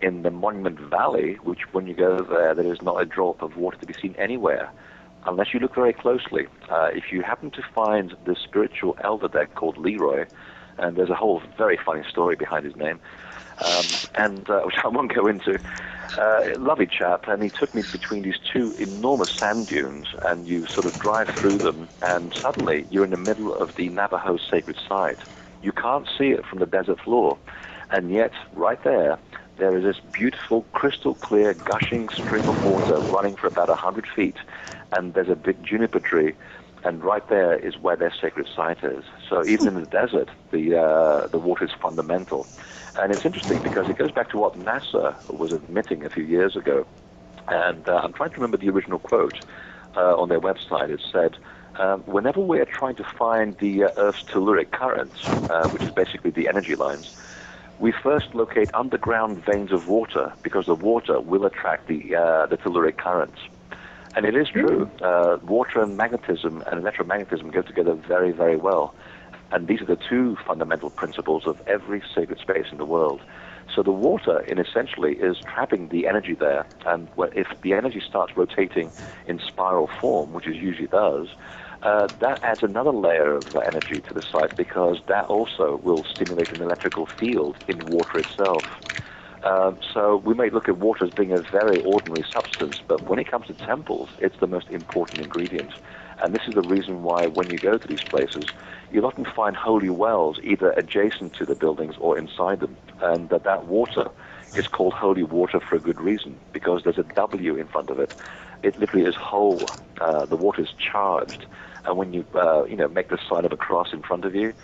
In the Monument Valley, which when you go there is not a drop of water to be seen anywhere, unless you look very closely. If you happen to find the spiritual elder there called Leroy, and there's a whole very funny story behind his name, which I won't go into. Lovely chap, and he took me between these two enormous sand dunes, and you sort of drive through them, and suddenly you're in the middle of the Navajo sacred site. You can't see it from the desert floor, and yet right there is this beautiful, crystal clear, gushing stream of water running for about 100 feet, and there's a big juniper tree, and right there is where their sacred site is. So even in the desert, the water is fundamental. And it's interesting because it goes back to what NASA was admitting a few years ago. And I'm trying to remember the original quote on their website. It said, whenever we're trying to find the Earth's telluric currents, which is basically the energy lines, we first locate underground veins of water because the water will attract the telluric currents. And it is true. Water and magnetism and electromagnetism go together very, very well. And these are the two fundamental principles of every sacred space in the world. So the water, essentially, is trapping the energy there. And if the energy starts rotating in spiral form, which it usually does, that adds another layer of energy to the site, because that also will stimulate an electrical field in water itself. So we may look at water as being a very ordinary substance, but when it comes to temples, it's the most important ingredient. And this is the reason why when you go to these places, you'll often find holy wells either adjacent to the buildings or inside them. And that water is called holy water for a good reason, because there's a W in front of it. It literally is whole. The water is charged. And when you make the sign of a cross in front of you,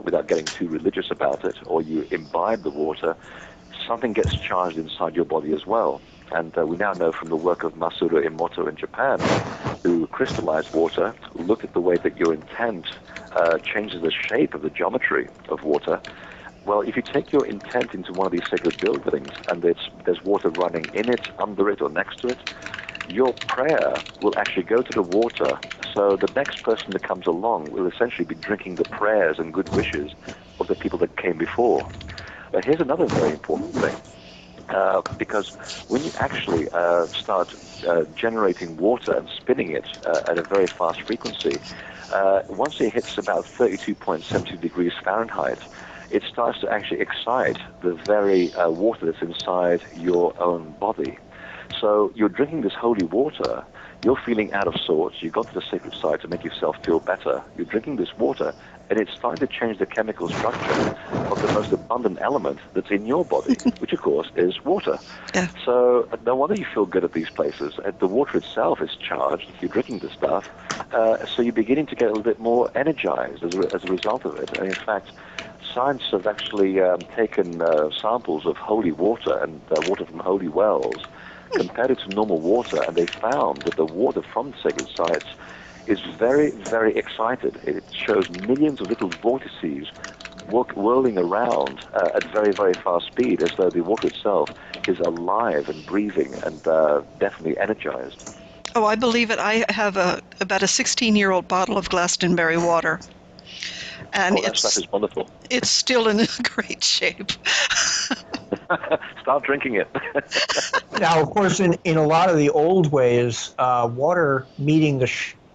without getting too religious about it, or you imbibe the water, something gets charged inside your body as well. And we now know from the work of Masaru Emoto in Japan, who crystallized water, looked at the way that your intent changes the shape of the geometry of water. Well, if you take your intent into one of these sacred buildings and there's water running in it, under it, or next to it, your prayer will actually go to the water. So the next person that comes along will essentially be drinking the prayers and good wishes of the people that came before. But here's another very important thing. Because when you actually start generating water and spinning it at a very fast frequency, once it hits about 32.72 degrees Fahrenheit, it starts to actually excite the very water that's inside your own body. So you're drinking this holy water, you're feeling out of sorts, you've got to the sacred site to make yourself feel better. You're drinking this water, and it's starting to change the chemical structure of the most abundant element that's in your body, which, of course, is water. Yeah. So no wonder you feel good at these places. The water itself is charged if you're drinking the stuff, so you're beginning to get a little bit more energized as a result of it. And in fact, science have actually taken samples of holy water and water from holy wells, compared it to normal water, and they found that the water from the sacred sites is very, very excited. It shows millions of little vortices whirling around at very, very fast speed, as though the water itself is alive and breathing and definitely energized. Oh, I believe it. I have about a 16-year-old bottle of Glastonbury water. And that stuff is wonderful. It's still in great shape. Start drinking it. Now, of course, in a lot of the old ways, water meeting the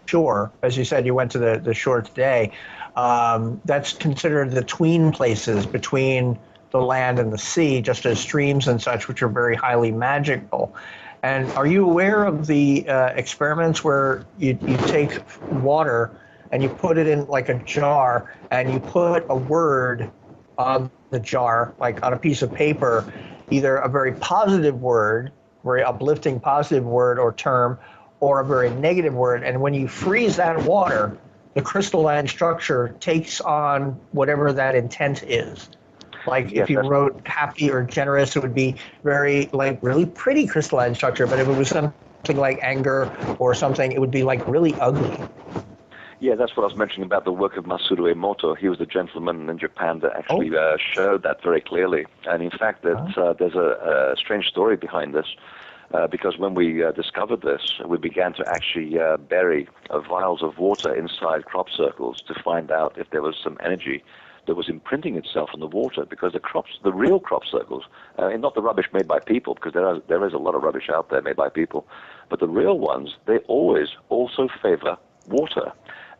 shore, as you said, you went to the shore today, that's considered the tween places between the land and the sea, just as streams and such, which are very highly magical. And are you aware of the experiments where you take water and you put it in like a jar, and you put a word on the jar, like on a piece of paper, either a very positive word, very uplifting positive word or term, or a very negative word. And when you freeze that water, the crystalline structure takes on whatever that intent is. Like if you wrote happy or generous, it would be very like really pretty crystalline structure. But if it was something like anger or something, it would be like really ugly. Yeah, that's what I was mentioning about the work of Masaru Emoto. He was the gentleman in Japan that actually showed that very clearly. And in fact, there's a strange story behind this. Because when we discovered this, we began to actually bury vials of water inside crop circles to find out if there was some energy that was imprinting itself on the water. Because the real crop circles, and not the rubbish made by people, because there is a lot of rubbish out there made by people, but the real ones, they always also favor water,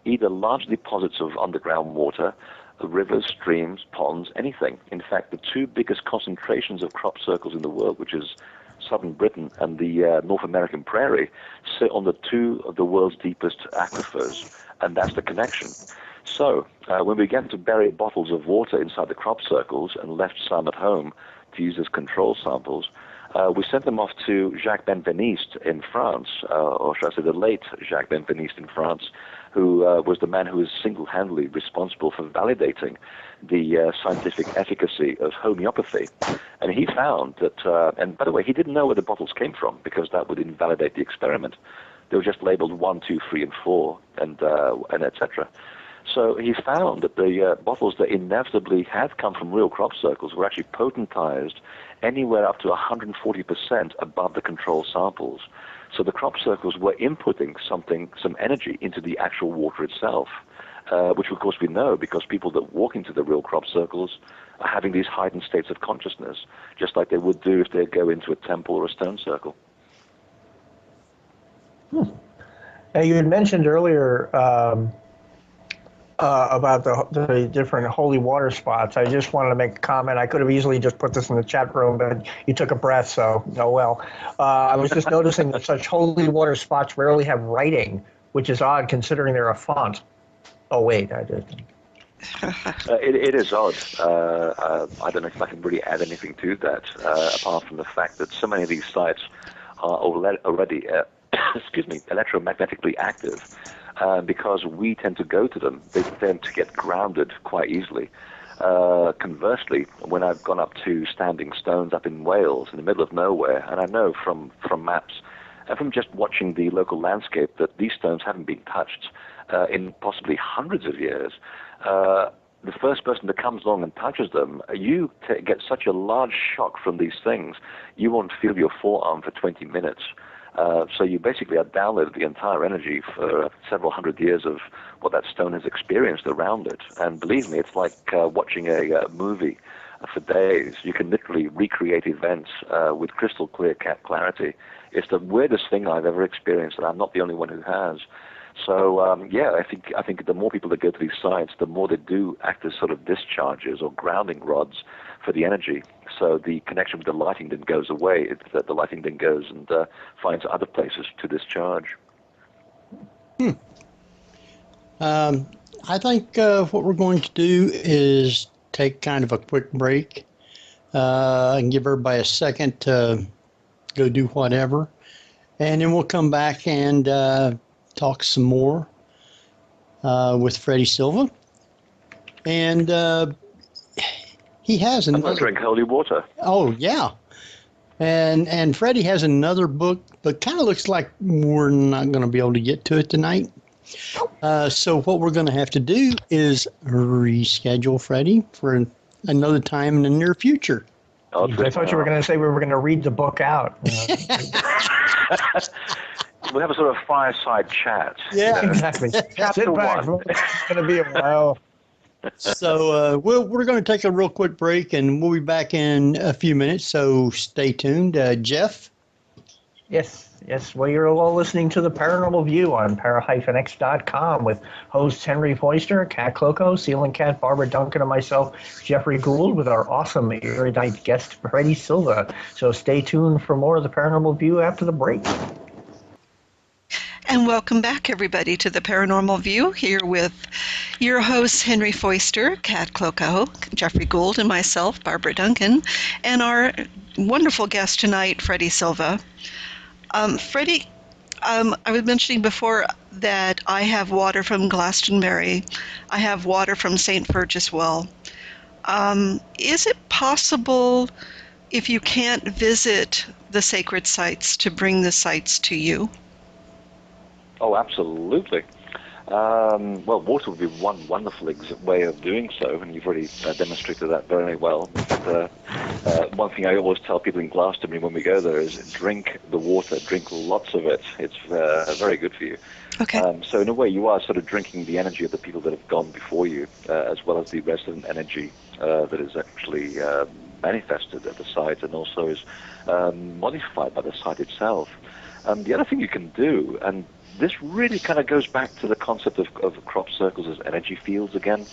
either large deposits of underground water, rivers, streams, ponds, anything. In fact, the two biggest concentrations of crop circles in the world, which is southern Britain and the North American prairie, sit on the two of the world's deepest aquifers, and that's the connection. So when we began to bury bottles of water inside the crop circles and left some at home to use as control samples, we sent them off to Jacques Benveniste in France, or should I say the late Jacques Benveniste in France, who was the man who was single-handedly responsible for validating the scientific efficacy of homeopathy. And he found that, and by the way, he didn't know where the bottles came from because that would invalidate the experiment. They were just labeled 1, 2, 3, and 4, and etc. So he found that the bottles that inevitably had come from real crop circles were actually potentized anywhere up to 140% above the control samples. So the crop circles were inputting some energy into the actual water itself, which of course we know because people that walk into the real crop circles are having these heightened states of consciousness, just like they would do if they go into a temple or a stone circle. Now, you had mentioned earlier about the different holy water spots. I just wanted to make a comment. I could have easily just put this in the chat room, but you took a breath, so oh well. I was just noticing that such holy water spots rarely have writing, which is odd considering they're a font. Oh, wait, I did. It is odd. I don't know if I can really add anything to that, apart from the fact that so many of these sites are already electromagnetically active. Because we tend to go to them, they tend to get grounded quite easily. Conversely, when I've gone up to standing stones up in Wales in the middle of nowhere, and I know from maps and from just watching the local landscape that these stones haven't been touched in possibly hundreds of years, the first person that comes along and touches them, you get such a large shock from these things, you won't feel your forearm for 20 minutes. So you basically have downloaded the entire energy for several hundred years of what that stone has experienced around it. And believe me, it's like watching a movie for days. You can literally recreate events with crystal clear clarity. It's the weirdest thing I've ever experienced, and I'm not the only one who has. So I think the more people that go to these sites, the more they do act as sort of discharges or grounding rods for the energy. So the connection with the lighting then goes away. It's that the lighting then goes and finds other places to discharge. I think what we're going to do is take kind of a quick break and give everybody a second to go do whatever. And then we'll come back and talk some more with Freddie Silva. And he has another... I'm going to drink holy water. Oh, yeah. And Freddie has another book, but kind of looks like we're not going to be able to get to it tonight. So what we're going to have to do is reschedule Freddie for another time in the near future. I thought you were going to say we were going to read the book out. We'll have a sort of fireside chat. Yeah, exactly. Chapter 1. It's going to be a while. So we're going to take a real quick break, and we'll be back in a few minutes, so stay tuned. Jeff? Yes. Well, you're all listening to The Paranormal View on para-x.com with hosts Henry Foister, Kat Cloco, Seal and Cat, Barbara Duncan, and myself, Jeffrey Gould, with our awesome erudite guest, Freddie Silva. So stay tuned for more of The Paranormal View after the break. And welcome back, everybody, to the Paranormal View, here with your hosts, Henry Foister, Kat Cloco, Jeffrey Gould, and myself, Barbara Duncan, and our wonderful guest tonight, Freddie Silva. Freddie, I was mentioning before that I have water from Glastonbury. I have water from St. Fergus Well. Is it possible, if you can't visit the sacred sites, to bring the sites to you? Oh, absolutely. Well, water would be one wonderful way of doing so, and you've already demonstrated that very well. But, one thing I always tell people in Glastonbury when we go there is drink the water, drink lots of it. It's very good for you. Okay. So in a way, you are sort of drinking the energy of the people that have gone before you, as well as the resident energy that is actually manifested at the site and also is modified by the site itself. The other thing you can do, and this really kind of goes back to the concept of crop circles as energy fields again.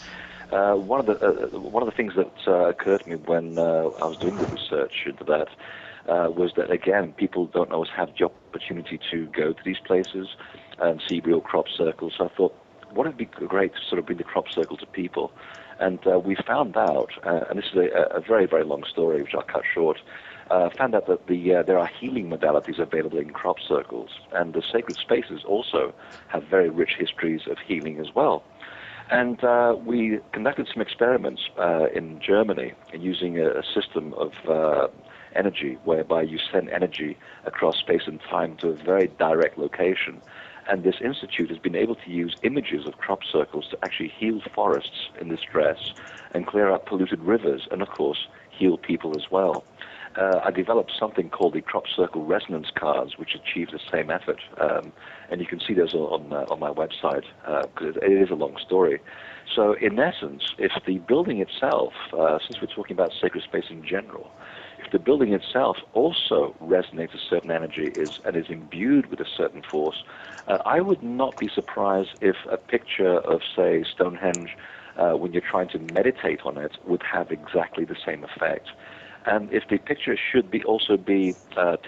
One of the things that occurred to me when I was doing the research into that was that, again, people don't always have the opportunity to go to these places and see real crop circles. So I thought, what would be great to sort of bring the crop circle to people? And we found out, and this is a very, very long story, which I'll cut short, found out that there are healing modalities available in crop circles, and the sacred spaces also have very rich histories of healing as well. And we conducted some experiments in Germany using a system of energy whereby you send energy across space and time to a very direct location. And this institute has been able to use images of crop circles to actually heal forests in distress and clear up polluted rivers and, of course, heal people as well. I developed something called the crop circle resonance cards, which achieve the same effort. And you can see those on my website, because it is a long story. So in essence, if the building itself, since we're talking about sacred space in general, if the building itself also resonates a certain energy and is imbued with a certain force, I would not be surprised if a picture of, say, Stonehenge, when you're trying to meditate on it, would have exactly the same effect. And if the picture should also be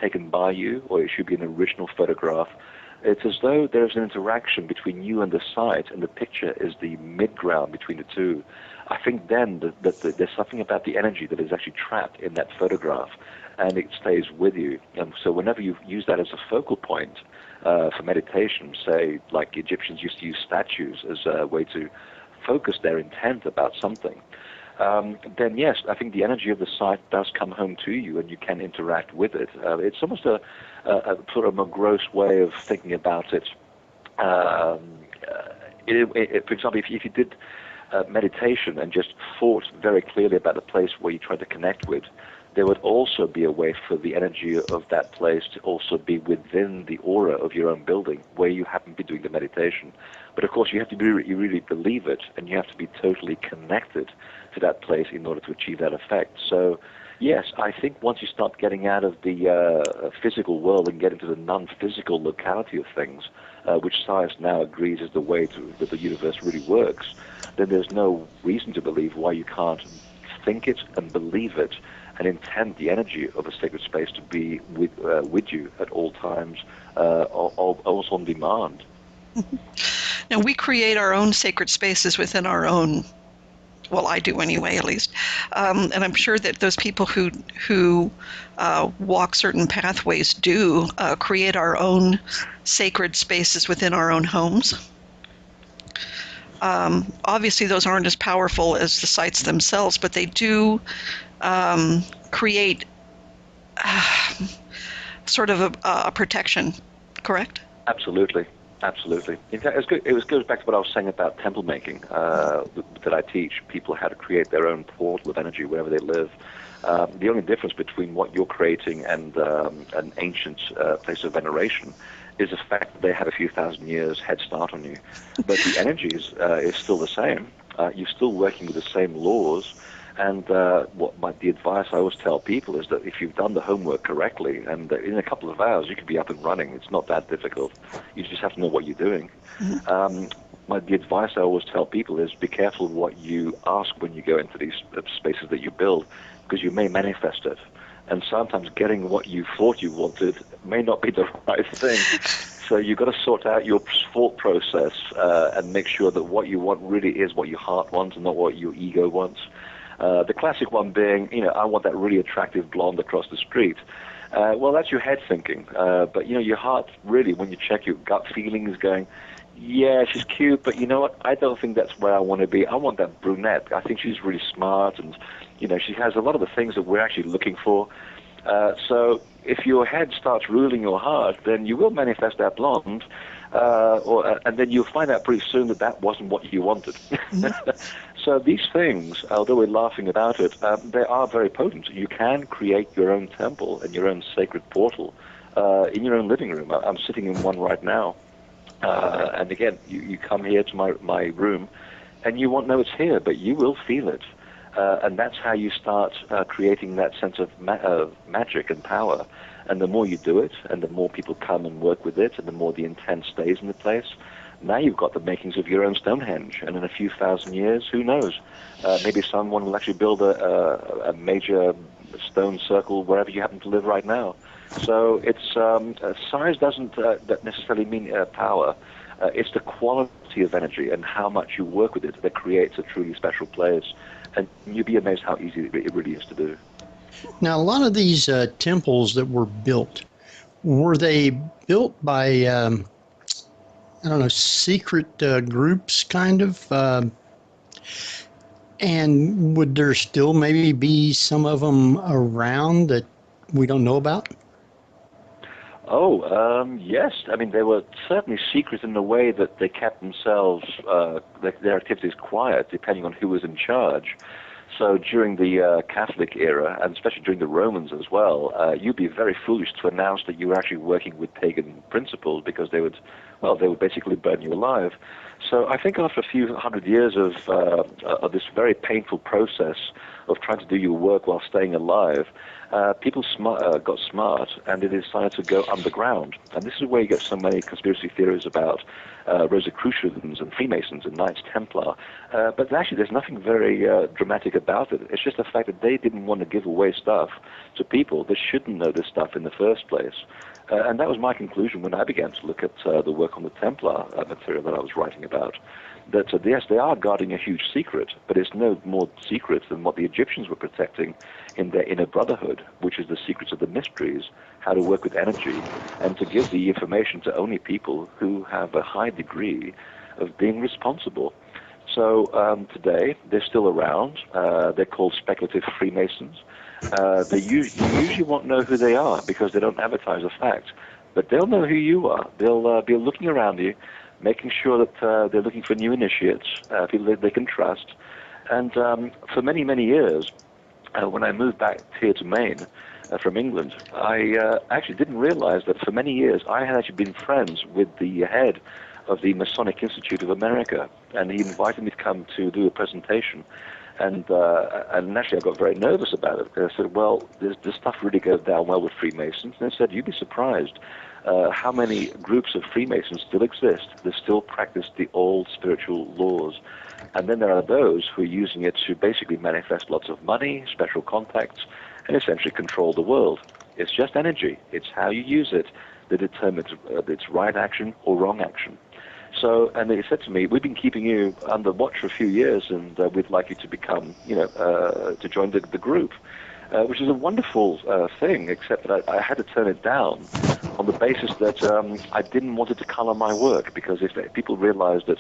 taken by you, or it should be an original photograph, it's as though there's an interaction between you and the site, and the picture is the mid-ground between the two. I think then that there's something about the energy that is actually trapped in that photograph, and it stays with you. And so whenever you use that as a focal point for meditation, say, like Egyptians used to use statues as a way to focus their intent about something, then yes, I think the energy of the site does come home to you, and you can interact with it. It's almost a sort of a gross way of thinking about it. For example, if you did meditation and just thought very clearly about the place where you tried to connect with, there would also be a way for the energy of that place to also be within the aura of your own building where you happen to be doing the meditation. But of course, you have to you really believe it, and you have to be totally connected to that place in order to achieve that effect. So, yes, I think once you start getting out of the physical world and get into the non-physical locality of things, which science now agrees is the way that the universe really works, then there's no reason to believe why you can't think it and believe it and intend the energy of a sacred space to be with you at all times, also on demand. Now, we create our own sacred spaces within our own, well, I do anyway, at least. And I'm sure that those people who walk certain pathways do create our own sacred spaces within our own homes. Obviously, those aren't as powerful as the sites themselves, but they do create sort of a protection, correct? Absolutely. In fact, it goes back to what I was saying about templemaking that I teach people how to create their own portal of energy wherever they live. The only difference between what you're creating and an ancient place of veneration is the fact that they have a few thousand years head start on you. But the energy is still the same. You're still working with the same laws. And the advice I always tell people is that if you've done the homework correctly, and in a couple of hours you could be up and running. It's not that difficult. You just have to know what you're doing. Mm-hmm. The advice I always tell people is be careful what you ask when you go into these spaces that you build, because you may manifest it. And sometimes getting what you thought you wanted may not be the right thing. So you've got to sort out your thought process and make sure that what you want really is what your heart wants and not what your ego wants. The classic one being, I want that really attractive blonde across the street. Well, that's your head thinking. But, your heart really, when you check your gut feeling, is going, yeah, she's cute, but you know what? I don't think that's where I want to be. I want that brunette. I think she's really smart, and, she has a lot of the things that we're actually looking for. So if your head starts ruling your heart, then you will manifest that blonde, and then you'll find out pretty soon that wasn't what you wanted. So these things, although we're laughing about it, they are very potent. You can create your own temple and your own sacred portal in your own living room. I'm sitting in one right now. And again, you come here to my room, and you won't know it's here, but you will feel it. And that's how you start creating that sense of magic and power. And the more you do it, and the more people come and work with it, and the more the intent stays in the place, now you've got the makings of your own Stonehenge. And in a few thousand years, who knows? Maybe someone will actually build a major stone circle wherever you happen to live right now. So it's size doesn't necessarily mean power. It's the quality of energy and how much you work with it that creates a truly special place. And you'd be amazed how easy it really is to do. Now, a lot of these temples that were built, were they built by, secret groups kind of? And would there still maybe be some of them around that we don't know about? Yes. I mean, they were certainly secret in the way that they kept themselves, their activities quiet, depending on who was in charge. So during the Catholic era, and especially during the Romans as well, you'd be very foolish to announce that you were actually working with pagan principles, because they would basically burn you alive. So I think after a few hundred years of this very painful process of trying to do your work while staying alive, people got smart, and they decided to go underground. And this is where you get so many conspiracy theories about Rosicrucians and Freemasons and Knights Templar. But actually, there's nothing very dramatic about it. It's just the fact that they didn't want to give away stuff to people that shouldn't know this stuff in the first place. And that was my conclusion when I began to look at the work on the Templar material that I was writing about. That, yes, they are guarding a huge secret, but it's no more secret than what the Egyptians were protecting in their inner brotherhood, which is the secrets of the mysteries, how to work with energy, and to give the information to only people who have a high degree of being responsible. So today, they're still around. They're called speculative Freemasons. You usually won't know who they are because they don't advertise the fact, but they'll know who you are. They'll be looking around you, making sure that they're looking for new initiates, people that they can trust. And for many, many years, when I moved back here to Maine from England, I actually didn't realize that for many years I had actually been friends with the head of the Masonic Institute of America, and he invited me to come to do a presentation. And naturally, I got very nervous about it. I said, well, this stuff really goes down well with Freemasons. And they said, you'd be surprised how many groups of Freemasons still exist that still practice the old spiritual laws. And then there are those who are using it to basically manifest lots of money, special contacts, and essentially control the world. It's just energy. It's how you use it that determines its right action or wrong action. So, and they said to me, we've been keeping you under watch for a few years, and we'd like you to become, to join the group, which is a wonderful thing, except that I had to turn it down on the basis that I didn't want it to color my work, because if people realized that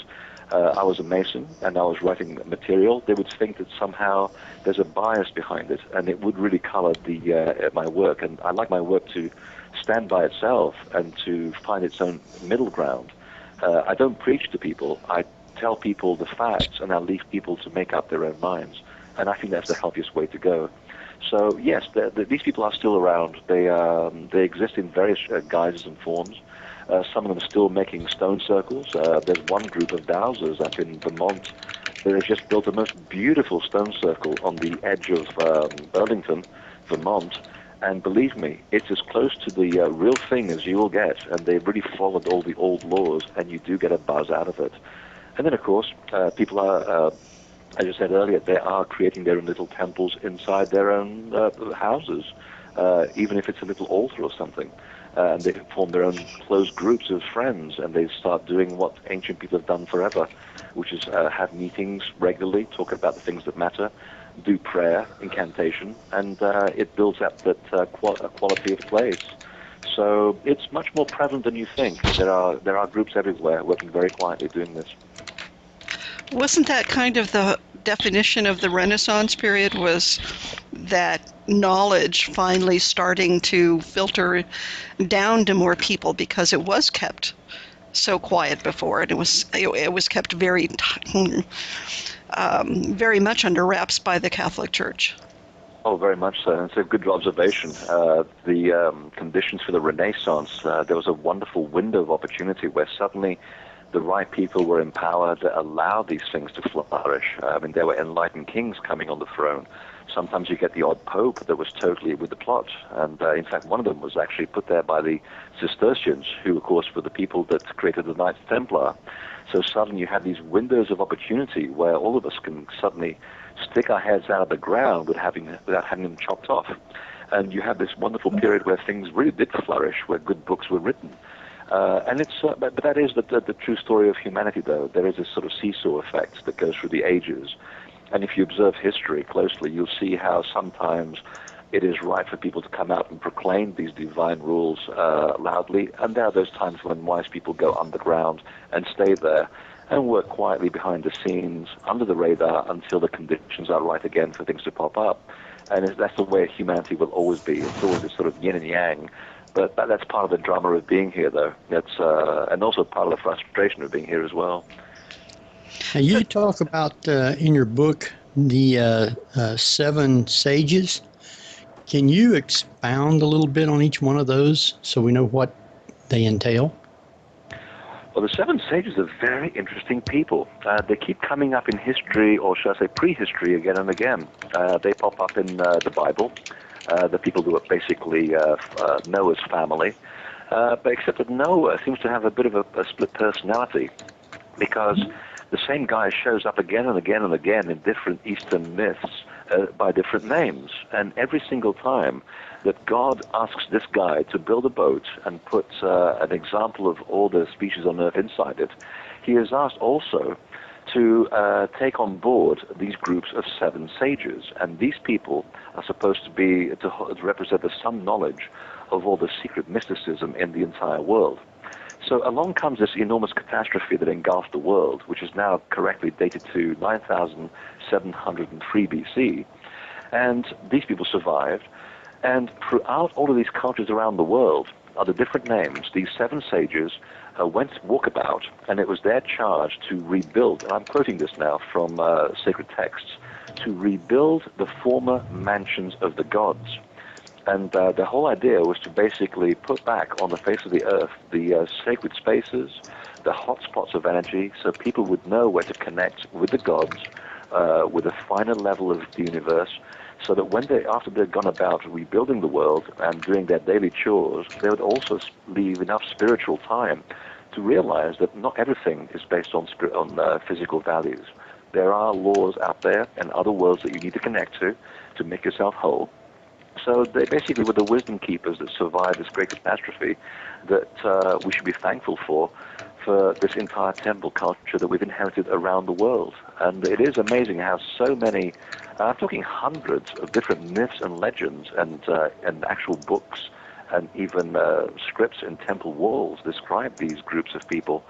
I was a Mason and I was writing material, they would think that somehow there's a bias behind it, and it would really color my work. And I like my work to stand by itself and to find its own middle ground. I don't preach to people. I tell people the facts, and I leave people to make up their own minds. And I think that's the healthiest way to go. So yes, these people are still around. They exist in various guises and forms. Some of them are still making stone circles. There's one group of dowsers up in Vermont that has just built the most beautiful stone circle on the edge of Burlington, Vermont. And believe me, it's as close to the real thing as you will get. And they've really followed all the old laws, and you do get a buzz out of it. And then, of course, people are, as I said earlier, they are creating their own little temples inside their own houses, even if it's a little altar or something. and they form their own close groups of friends, and they start doing what ancient people have done forever, which is have meetings regularly, talk about the things that matter, do prayer, incantation, and it builds up that quality of place. So it's much more prevalent than you think. There are groups everywhere working very quietly doing this. Wasn't that kind of the definition of the Renaissance period, was that knowledge finally starting to filter down to more people because it was kept so quiet before, and it was kept very very much under wraps by the Catholic Church. Oh, very much so. It's a good observation. The conditions for the Renaissance, there was a wonderful window of opportunity where suddenly the right people were empowered to allow these things to flourish. I mean, there were enlightened kings coming on the throne. Sometimes you get the odd pope that was totally with the plot. And in fact, one of them was actually put there by the Cistercians, who, of course, were the people that created the Knights Templar. So suddenly you have these windows of opportunity where all of us can suddenly stick our heads out of the ground without having them chopped off. And you have this wonderful period where things really did flourish, where good books were written. And it's, but that is the true story of humanity, though. There is this sort of seesaw effect that goes through the ages. And if you observe history closely, you'll see how sometimes it is right for people to come out and proclaim these divine rules loudly. And there are those times when wise people go underground and stay there and work quietly behind the scenes, under the radar, until the conditions are right again for things to pop up. And that's the way humanity will always be. It's always this sort of yin and yang. But that's part of the drama of being here, though. That's and also part of the frustration of being here as well. Now, you talk about in your book the 7 sages. Can you expound a little bit on each one of those so we know what they entail? Well, the 7 sages are very interesting people. They keep coming up in history, or should I say prehistory, again and again. They pop up in the Bible. The people who are basically Noah's family. But except that Noah seems to have a bit of a split personality, because the same guy shows up again and again and again in different Eastern myths by different names. And every single time that God asks this guy to build a boat and put an example of all the species on Earth inside it, he is asked also to take on board these groups of 7 sages. And these people are supposed to be to represent some knowledge of all the secret mysticism in the entire world. So along comes this enormous catastrophe that engulfed the world, which is now correctly dated to 9,703 BC. And these people survived. And throughout all of these cultures around the world, under different names, these 7 sages went walkabout, and it was their charge to rebuild, and I'm quoting this now from sacred texts, to rebuild the former mansions of the gods. And the whole idea was to basically put back on the face of the earth the sacred spaces, the hot spots of energy, so people would know where to connect with the gods, with a finer level of the universe, so that when after they'd gone about rebuilding the world and doing their daily chores, they would also leave enough spiritual time to realize that not everything is based on physical values. There are laws out there and other worlds that you need to connect to make yourself whole. So they basically were the wisdom keepers that survived this great catastrophe that we should be thankful for this entire temple culture that we've inherited around the world. And it is amazing how so many, I'm talking hundreds of different myths and legends and actual books and even scripts in temple walls describe these groups of people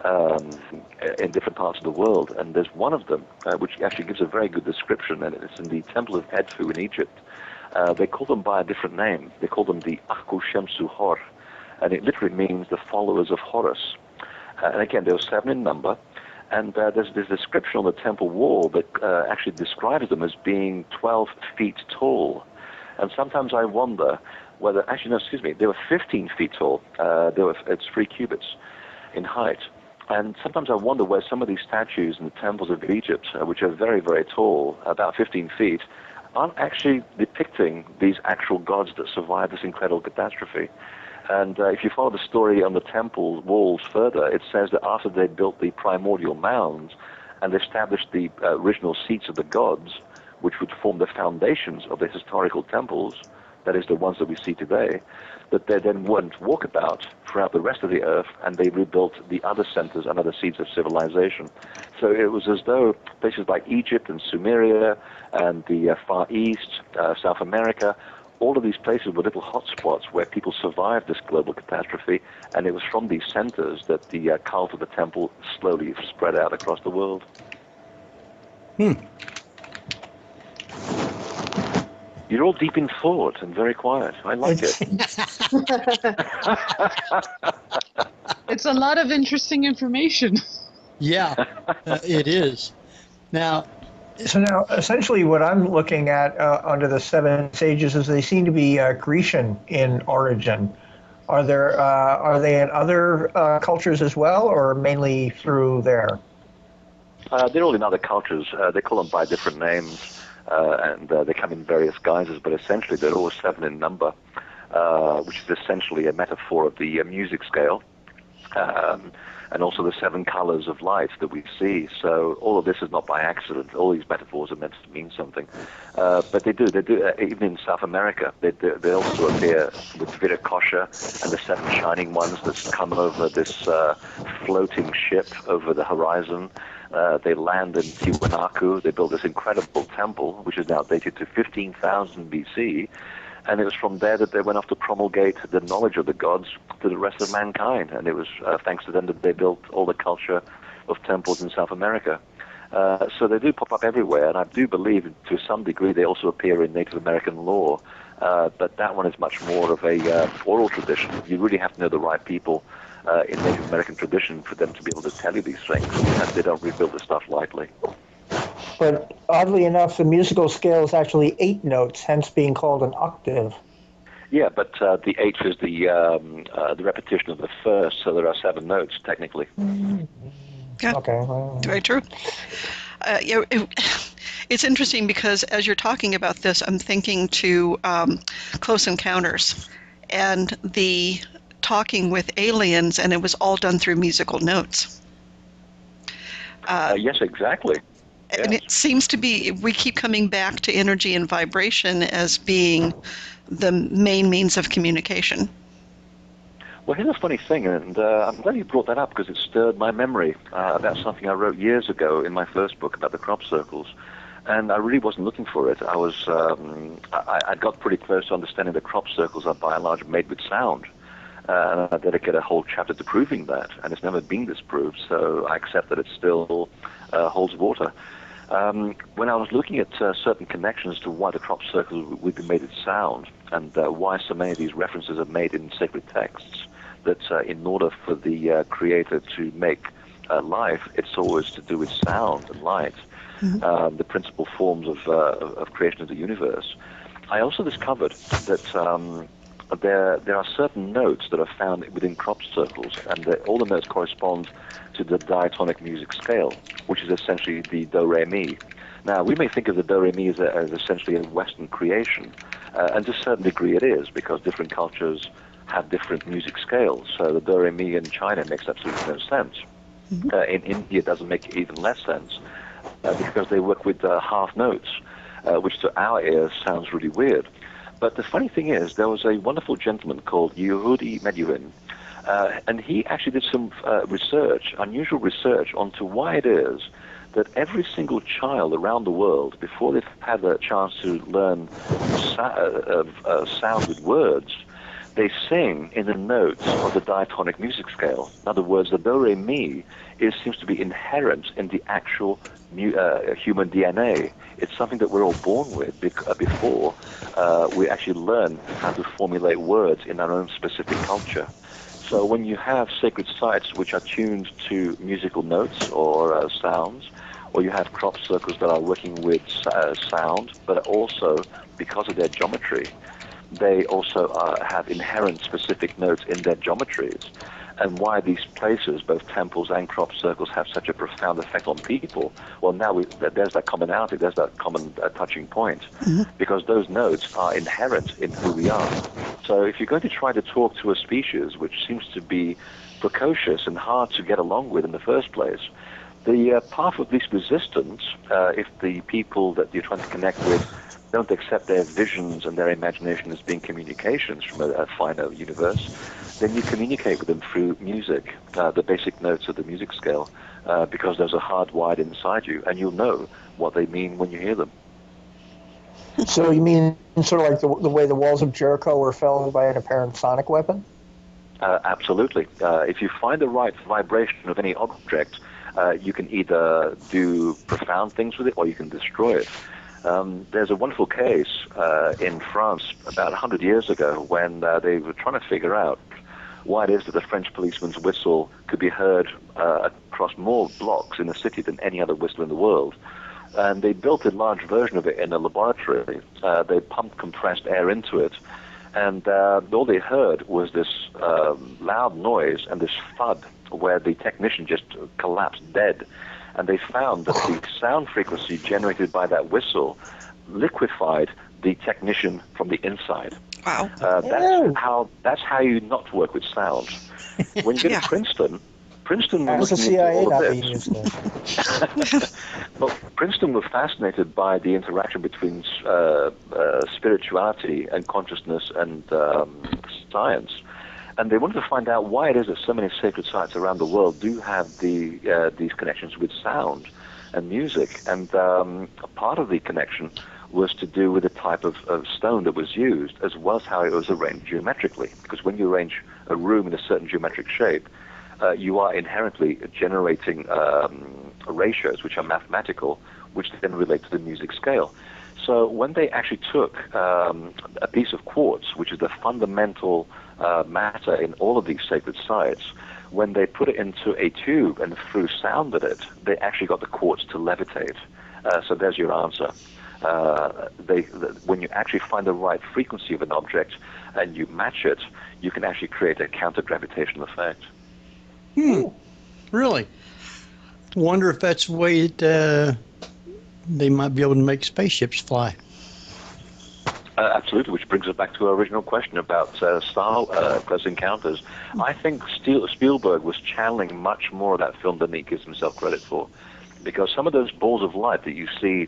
in different parts of the world. And there's one of them which actually gives a very good description, and it's in the Temple of Edfu in Egypt. They call them by a different name. They call them the Akku Shemsu Hor, and it literally means the followers of Horus. And again, there were 7 in number, and there's this description on the temple wall that actually describes them as being 12 feet tall. And sometimes I wonder whether, actually, no, excuse me, they were 15 feet tall. It's 3 cubits in height. And sometimes I wonder where some of these statues in the temples of Egypt, which are very, very tall, about 15 feet, aren't actually depicting these actual gods that survived this incredible catastrophe. And if you follow the story on the temple walls further, it says that after they built the primordial mounds and established the original seats of the gods, which would form the foundations of the historical temples, that is the ones that we see today, that they then went walkabout throughout the rest of the earth, and they rebuilt the other centers and other seeds of civilization. So it was as though places like Egypt and Sumeria and the Far East, South America, all of these places were little hotspots where people survived this global catastrophe, and it was from these centers that the cult of the temple slowly spread out across the world. You're all deep in thought and very quiet. I like it. It's a lot of interesting information. Yeah, it is. Now, So now, essentially, what I'm looking at under the 7 sages is they seem to be Grecian in origin. Are they in other cultures as well, or mainly through there? They're all in other cultures. They call them by different names, and they come in various guises, but essentially they're all 7 in number, which is essentially a metaphor of the music scale. And also the 7 colors of light that we see. So all of this is not by accident. All these metaphors are meant to mean something. But they do, even in South America, they also appear with Viracocha and the 7 shining ones that come over this floating ship over the horizon. They land in Tiwanaku. They build this incredible temple, which is now dated to 15,000 BC. And it was from there that they went off to promulgate the knowledge of the gods to the rest of mankind. And it was thanks to them that they built all the culture of temples in South America. So they do pop up everywhere, and I do believe to some degree they also appear in Native American lore. But that one is much more of a oral tradition. You really have to know the right people in Native American tradition for them to be able to tell you these things, and they don't rebuild the stuff lightly. But oddly enough, the musical scale is actually 8 notes, hence being called an octave. Yeah, but the 8 is the repetition of the first, so there are 7 notes technically. Yeah. Okay. Very true. It's interesting because as you're talking about this, I'm thinking to Close Encounters and the talking with aliens, and it was all done through musical notes. Yes, exactly. And it seems to be, we keep coming back to energy and vibration as being the main means of communication. Well, here's a funny thing, and I'm glad you brought that up because it stirred my memory about something I wrote years ago in my first book about the crop circles. And I really wasn't looking for it. I got pretty close to understanding that crop circles are by and large made with sound. And I dedicate a whole chapter to proving that, and it's never been disproved, so I accept that it still holds water. When I was looking at certain connections to why the crop circles would be made with sound, and why so many of these references are made in sacred texts, that in order for the Creator to make life, it's always to do with sound and light, the principal forms of creation of the universe. I also discovered that there are certain notes that are found within crop circles, and all the notes correspond to the diatonic music scale, which is essentially the do-re-mi. Now, we may think of the do-re-mi as essentially a Western creation, and to a certain degree it is, because different cultures have different music scales. So the do-re-mi in China makes absolutely no sense. In India, it doesn't make even less sense, because they work with half notes, which to our ears sounds really weird. But the funny thing is, there was a wonderful gentleman called Yehudi Menuhin, and he actually did some unusual research onto why it is that every single child around the world, before they've had a chance to learn sound with words, they sing in the notes of the diatonic music scale. In other words, the do-re-mi seems to be inherent in the actual human DNA. It's something that we're all born with before we actually learn how to formulate words in our own specific culture. So when you have sacred sites which are tuned to musical notes or sounds, or you have crop circles that are working with sound, but also because of their geometry, they also have inherent specific notes in their geometries. And why these places, both temples and crop circles, have such a profound effect on people, well, now there's that commonality, there's that common touching point, because those notes are inherent in who we are. So if you're going to try to talk to a species which seems to be precocious and hard to get along with in the first place, The path of least resistance, if the people that you're trying to connect with don't accept their visions and their imagination as being communications from a finer universe, then you communicate with them through music, the basic notes of the music scale, because those are hardwired inside you, and you'll know what they mean when you hear them. So you mean sort of like the way the walls of Jericho were felled by an apparent sonic weapon? Absolutely. If you find the right vibration of any object, you can either do profound things with it or you can destroy it. There's a wonderful case in France about 100 years ago when they were trying to figure out why it is that the French policeman's whistle could be heard across more blocks in the city than any other whistle in the world. And they built a large version of it in a laboratory. They pumped compressed air into it, and all they heard was this loud noise and this thud where the technician just collapsed dead. And they found that the sound frequency generated by that whistle liquefied the technician from the inside. Wow. That's how you not work with sound. When you get to Princeton was the looking CIA into all not of being used this. Well, Princeton was fascinated by the interaction between spirituality and consciousness and science. And they wanted to find out why it is that so many sacred sites around the world do have these connections with sound and music. And part of the connection was to do with the type of stone that was used, as well as how it was arranged geometrically. Because when you arrange a room in a certain geometric shape, you are inherently generating ratios which are mathematical, which then relate to the music scale. So when they actually took a piece of quartz, which is the fundamental matter in all of these sacred sites, when they put it into a tube and threw sound at it, they actually got the quartz to levitate. So there's your answer. When you actually find the right frequency of an object and you match it, you can actually create a counter-gravitational effect. Really? Wonder if that's the way that they might be able to make spaceships fly. Absolutely, which brings us back to our original question about Star Close Encounters. I think Spielberg was channeling much more of that film than he gives himself credit for, because some of those balls of light that you see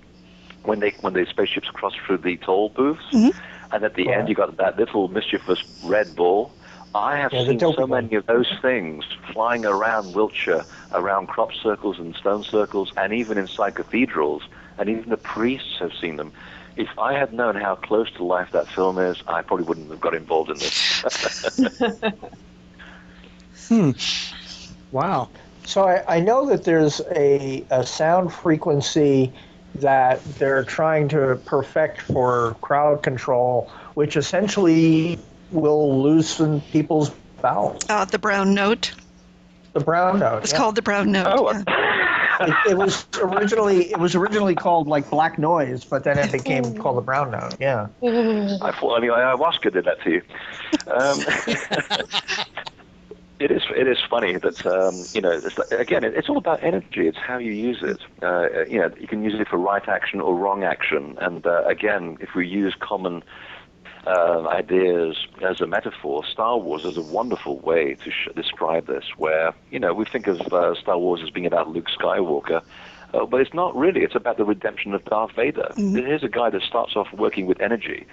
when the spaceships cross through the toll booths, and at the end you got that little mischievous red ball. I have seen so many of those things flying around Wiltshire, around crop circles and stone circles, and even inside cathedrals, and even the priests have seen them. If I had known how close to life that film is, I probably wouldn't have got involved in this. Wow. So I know that there's a sound frequency that they're trying to perfect for crowd control, which essentially will loosen people's bowels. The brown note. The brown note. It's called the brown note. Oh, It was originally called like black noise, but then it became called the brown note. Yeah. I thought ayahuasca did that to you. It is funny that again, it's all about energy. It's how you use it. You can use it for right action or wrong action. And again, if we use common ideas as a metaphor, Star Wars is a wonderful way to describe this, where, we think of Star Wars as being about Luke Skywalker, but it's not really. It's about the redemption of Darth Vader. Here's a guy that starts off working with energy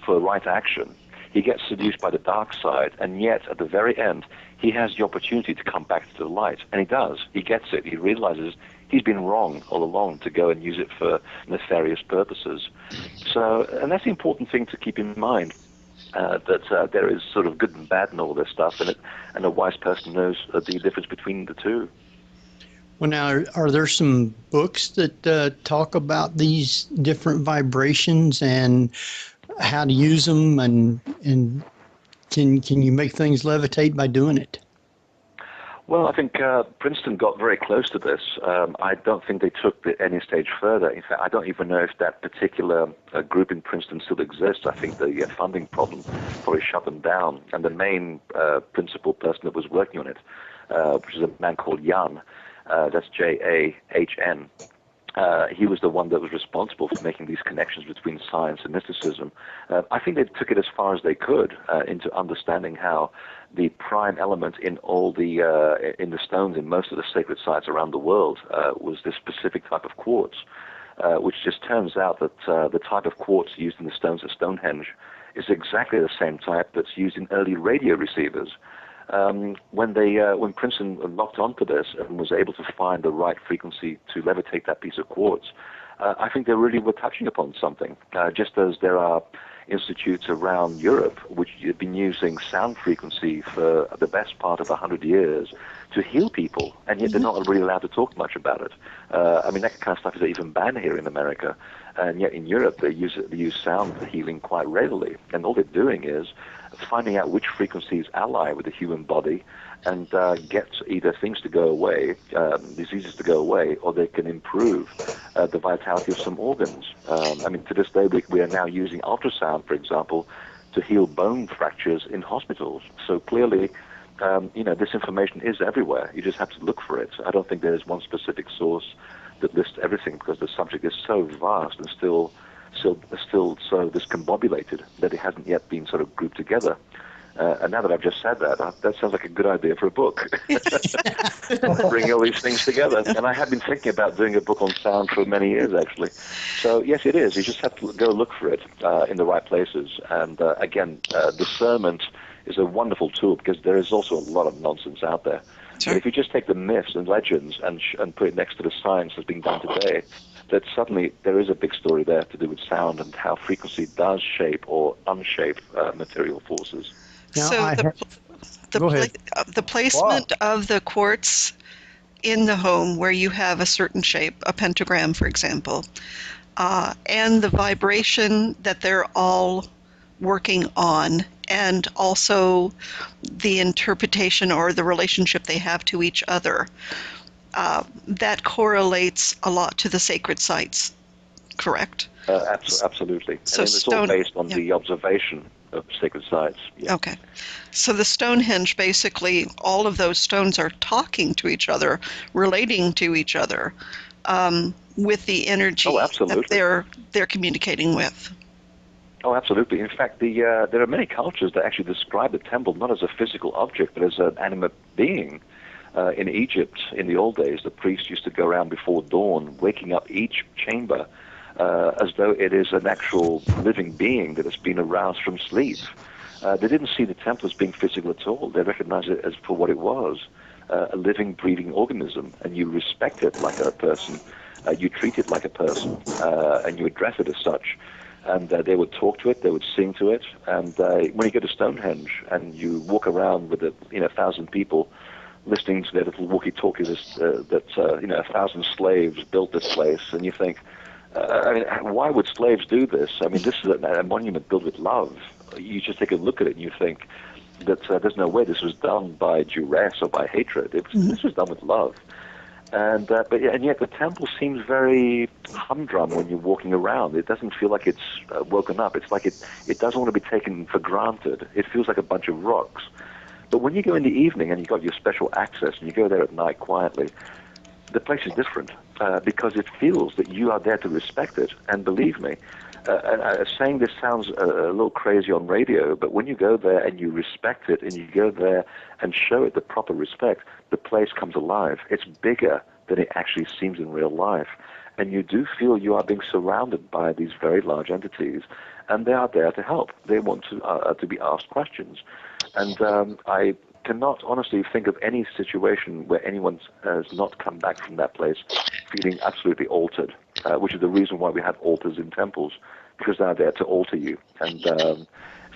for right action. He gets seduced by the dark side, and yet at the very end, he has the opportunity to come back to the light, and he does. He gets it. He realizes he's been wrong all along to go and use it for nefarious purposes. So, and that's the important thing to keep in mind, that there is sort of good and bad in all this stuff, and a wise person knows the difference between the two. Well, now, are there some books that talk about these different vibrations and how to use them, and can you make things levitate by doing it? Well, I think Princeton got very close to this. I don't think they took it any stage further. In fact, I don't even know if that particular group in Princeton still exists. I think the funding problem probably shut them down. And the main principal person that was working on it, which is a man called Jan, that's Jahn, he was the one that was responsible for making these connections between science and mysticism. I think they took it as far as they could into understanding how the prime element in all the in the stones in most of the sacred sites around the world was this specific type of quartz, which just turns out that the type of quartz used in the stones at Stonehenge is exactly the same type that's used in early radio receivers. When Princeton locked onto this and was able to find the right frequency to levitate that piece of quartz, I think they really were touching upon something. Just as there are institutes around Europe which have been using sound frequency for the best part of 100 years to heal people, and yet they're not really allowed to talk much about it. I mean, that kind of stuff is even banned here in America, and yet in Europe they use sound healing quite readily, and all they're doing is finding out which frequencies ally with the human body and get either things to go away, diseases to go away, or they can improve the vitality of some organs. I mean, to this day, we are now using ultrasound, for example, to heal bone fractures in hospitals. So clearly, this information is everywhere. You just have to look for it. I don't think there is one specific source that lists everything, because the subject is so vast and still so discombobulated that it hasn't yet been sort of grouped together. And now that I've just said that, that sounds like a good idea for a book. Bring all these things together. And I have been thinking about doing a book on sound for many years, actually. So, yes, it is. You just have to go look for it in the right places. And, again, discernment is a wonderful tool, because there is also a lot of nonsense out there. Sure. But if you just take the myths and legends and put it next to the science that's being done today, that suddenly there is a big story there to do with sound and how frequency does shape or unshape material forces. Now, so the placement of the quartz in the home where you have a certain shape, a pentagram, for example, and the vibration that they're all working on, and also the interpretation or the relationship they have to each other, that correlates a lot to the sacred sites, correct? Absolutely. So and it's all based on the observation of sacred sites. Yeah. Okay. So the Stonehenge, basically, all of those stones are talking to each other, relating to each other, with the energy that they're communicating with. Oh, absolutely. In fact, there are many cultures that actually describe the temple not as a physical object, but as an animate being. In Egypt, in the old days, the priests used to go around before dawn, waking up each chamber as though it is an actual living being that has been aroused from sleep. They didn't see the temple as being physical at all. They recognized it as for what it was, a living, breathing organism, and you respect it like a person. You treat it like a person, and you address it as such. And they would talk to it, they would sing to it. And when you go to Stonehenge and you walk around with 1,000 people listening to their little walkie-talkies that 1,000 slaves built this place, and you think, why would slaves do this? I mean, this is a monument built with love. You just take a look at it and you think that there's no way this was done by duress or by hatred. This was done with love. And yet the temple seems very humdrum when you're walking around. It doesn't feel like it's woken up. It's like it doesn't want to be taken for granted. It feels like a bunch of rocks. But when you go in the evening and you've got your special access and you go there at night quietly, the place is different because it feels that you are there to respect it. And believe me, saying this sounds a little crazy on radio, but when you go there and you respect it and you go there and show it the proper respect, the place comes alive. It's bigger than it actually seems in real life. And you do feel you are being surrounded by these very large entities, and they are there to help. They want to be asked questions. And I cannot honestly think of any situation where anyone has not come back from that place feeling absolutely altered, which is the reason why we have altars in temples, because they're there to alter you. And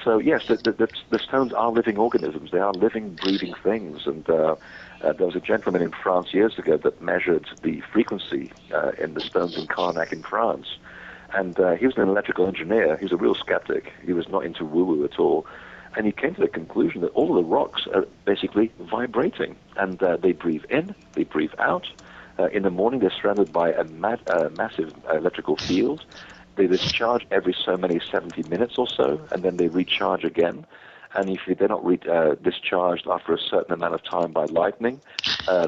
so, yes, the stones are living organisms. They are living, breathing things. And there was a gentleman in France years ago that measured the frequency in the stones in Karnak in France. And he was an electrical engineer. He was a real skeptic. He was not into woo-woo at all. And he came to the conclusion that all of the rocks are basically vibrating. And they breathe in, they breathe out. In the morning, they're surrounded by a massive electrical field. They discharge every so many 70 minutes or so, and then they recharge again. And if they're not discharged after a certain amount of time by lightning,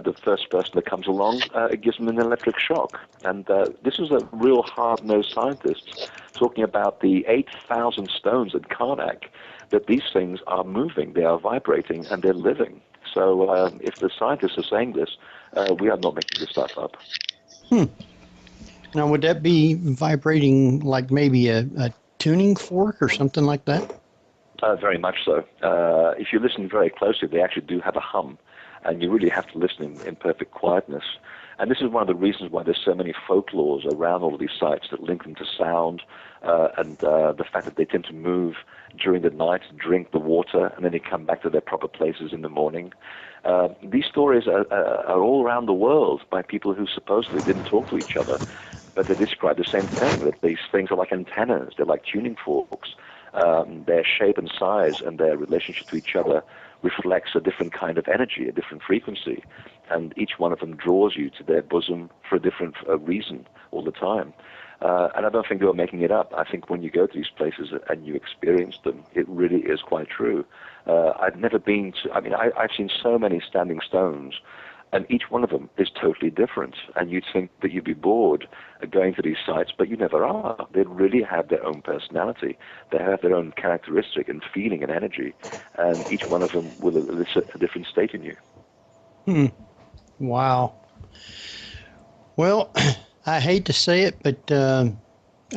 the first person that comes along, it gives them an electric shock. And this is a real hard-nosed scientist talking about the 8,000 stones at Karnak, that these things are moving, they are vibrating, and they're living. So if the scientists are saying this, we are not making this stuff up. Now, would that be vibrating like maybe a tuning fork or something like that? Very much so. If you listen very closely, they actually do have a hum, and you really have to listen in perfect quietness. And this is one of the reasons why there's so many folklores around all of these sites that link them to sound, and the fact that they tend to move during the night, drink the water, and then they come back to their proper places in the morning. These stories are all around the world by people who supposedly didn't talk to each other, but they describe the same thing, that these things are like antennas, they're like tuning forks. Their shape and size and their relationship to each other reflects a different kind of energy, a different frequency, and each one of them draws you to their bosom for a different reason all the time. And I don't think they were making it up. I think when you go to these places and you experience them, it really is quite true. I've never been to, I've seen so many standing stones, and each one of them is totally different. And you'd think that you'd be bored going to these sites, but you never are. They really have their own personality. They have their own characteristic and feeling and energy, and each one of them will elicit a different state in you. Wow. Well, I hate to say it, but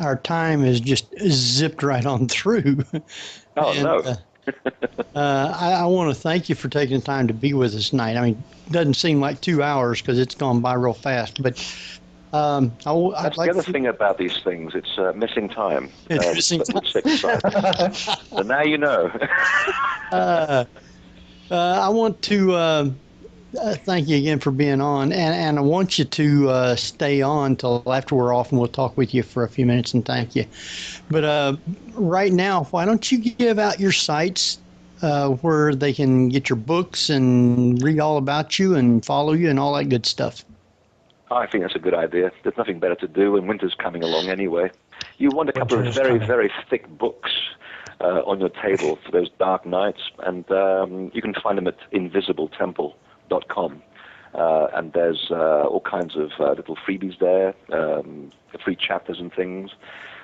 our time has just zipped right on through. Oh, no. I want to thank you for taking the time to be with us tonight. I mean, it doesn't seem like 2 hours because it's gone by real fast, but that's the other thing about these things. It's missing time. Missing time. So now you know. I want to thank you again for being on, and I want you to stay on till after we're off, and we'll talk with you for a few minutes and thank you. But right now, why don't you give out your sites where they can get your books and read all about you and follow you and all that good stuff? I think that's a good idea. There's nothing better to do, and winter's coming along anyway. You want a couple of very, very thick books on your table for those dark nights, and you can find them at invisibletemple.com. And there's all kinds of little freebies there, free chapters and things,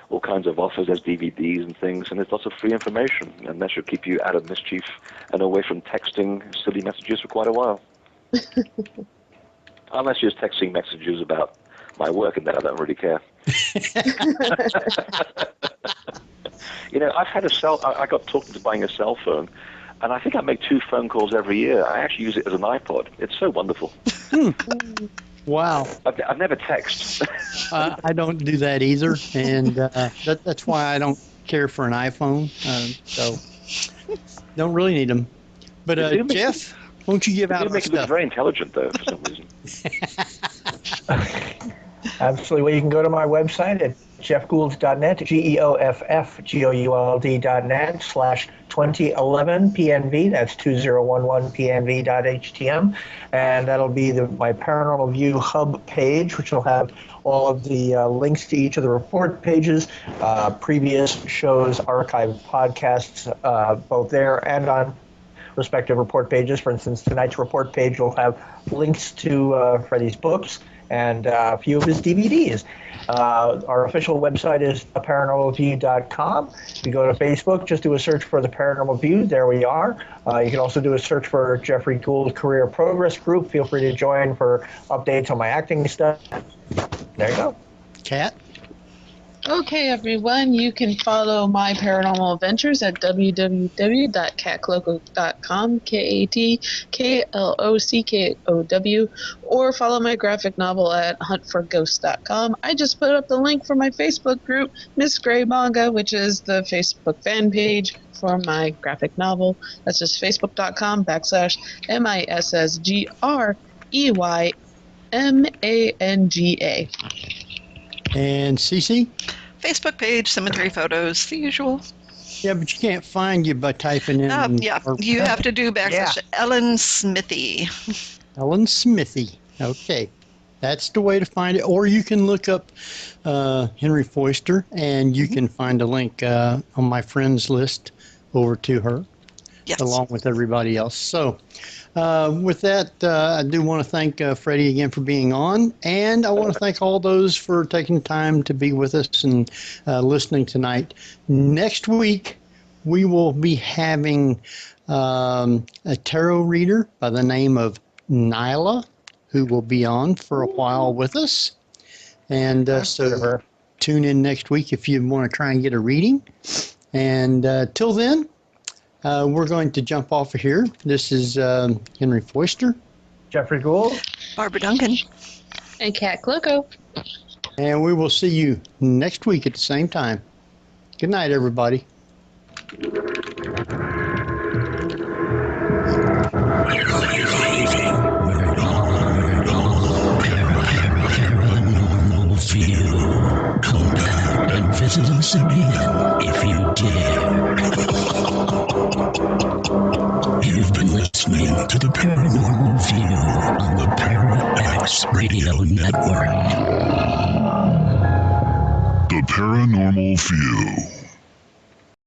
all kinds of offers. There's DVDs and things, and there's lots of free information, and that should keep you out of mischief and away from texting silly messages for quite a while. Unless you're just texting messages about my work, and then I don't really care. I've had I got talked into buying a cell phone, and I think I make 2 phone calls every year. I actually use it as an iPod. It's so wonderful. Wow. I've never texted. I don't do that either, and that's why I don't care for an iPhone. So don't really need them. But Jeff, won't you give out our make stuff? It very intelligent, though, for some reason. Absolutely. Well, you can go to my website at jeffgould.net, GEOFFGOULD.net/2011 PNV. That's 2011 PNV.htm. And that'll be my Paranormal View hub page, which will have all of the links to each of the report pages, previous shows, archived podcasts, both there and on respective report pages. For instance, tonight's report page will have links to Freddie's books and a few of his DVDs. Our official website is paranormalview.com. If you go to Facebook, just do a search for the Paranormal View. There we are. You can also do a search for Jeffrey Gould Career Progress Group. Feel free to join for updates on my acting stuff. There you go. Kat? Okay, everyone, you can follow my paranormal adventures at www.catcloco.com, KATKLOCKOW, or follow my graphic novel at huntforghosts.com. I just put up the link for my Facebook group, Miss Gray Manga, which is the Facebook fan page for my graphic novel. That's just facebook.com/MISSGREYMANGA. And Cece? Facebook page, cemetery photos, the usual. Yeah, but you can't find you by typing in. You have to do Ellen Smithy. Ellen Smithy. Okay. That's the way to find it. Or you can look up Henry Foister, and you can find a link on my friends list over to her, along with everybody else. So With that, I do want to thank Freddie again for being on, and I want to thank all those for taking time to be with us and listening tonight. Next week, we will be having a tarot reader by the name of Nyla, who will be on for a while with us. And so tune in next week if you want to try and get a reading. And till then, we're going to jump off of here. This is Henry Foister. Jeffrey Gould. Barbara Duncan. And Kat Cloco. And we will see you next week at the same time. Good night, everybody. Paranormal View. Come back and visit us again if you dare. You've been listening to the Paranormal View on the Para-X Radio Network. The Paranormal View.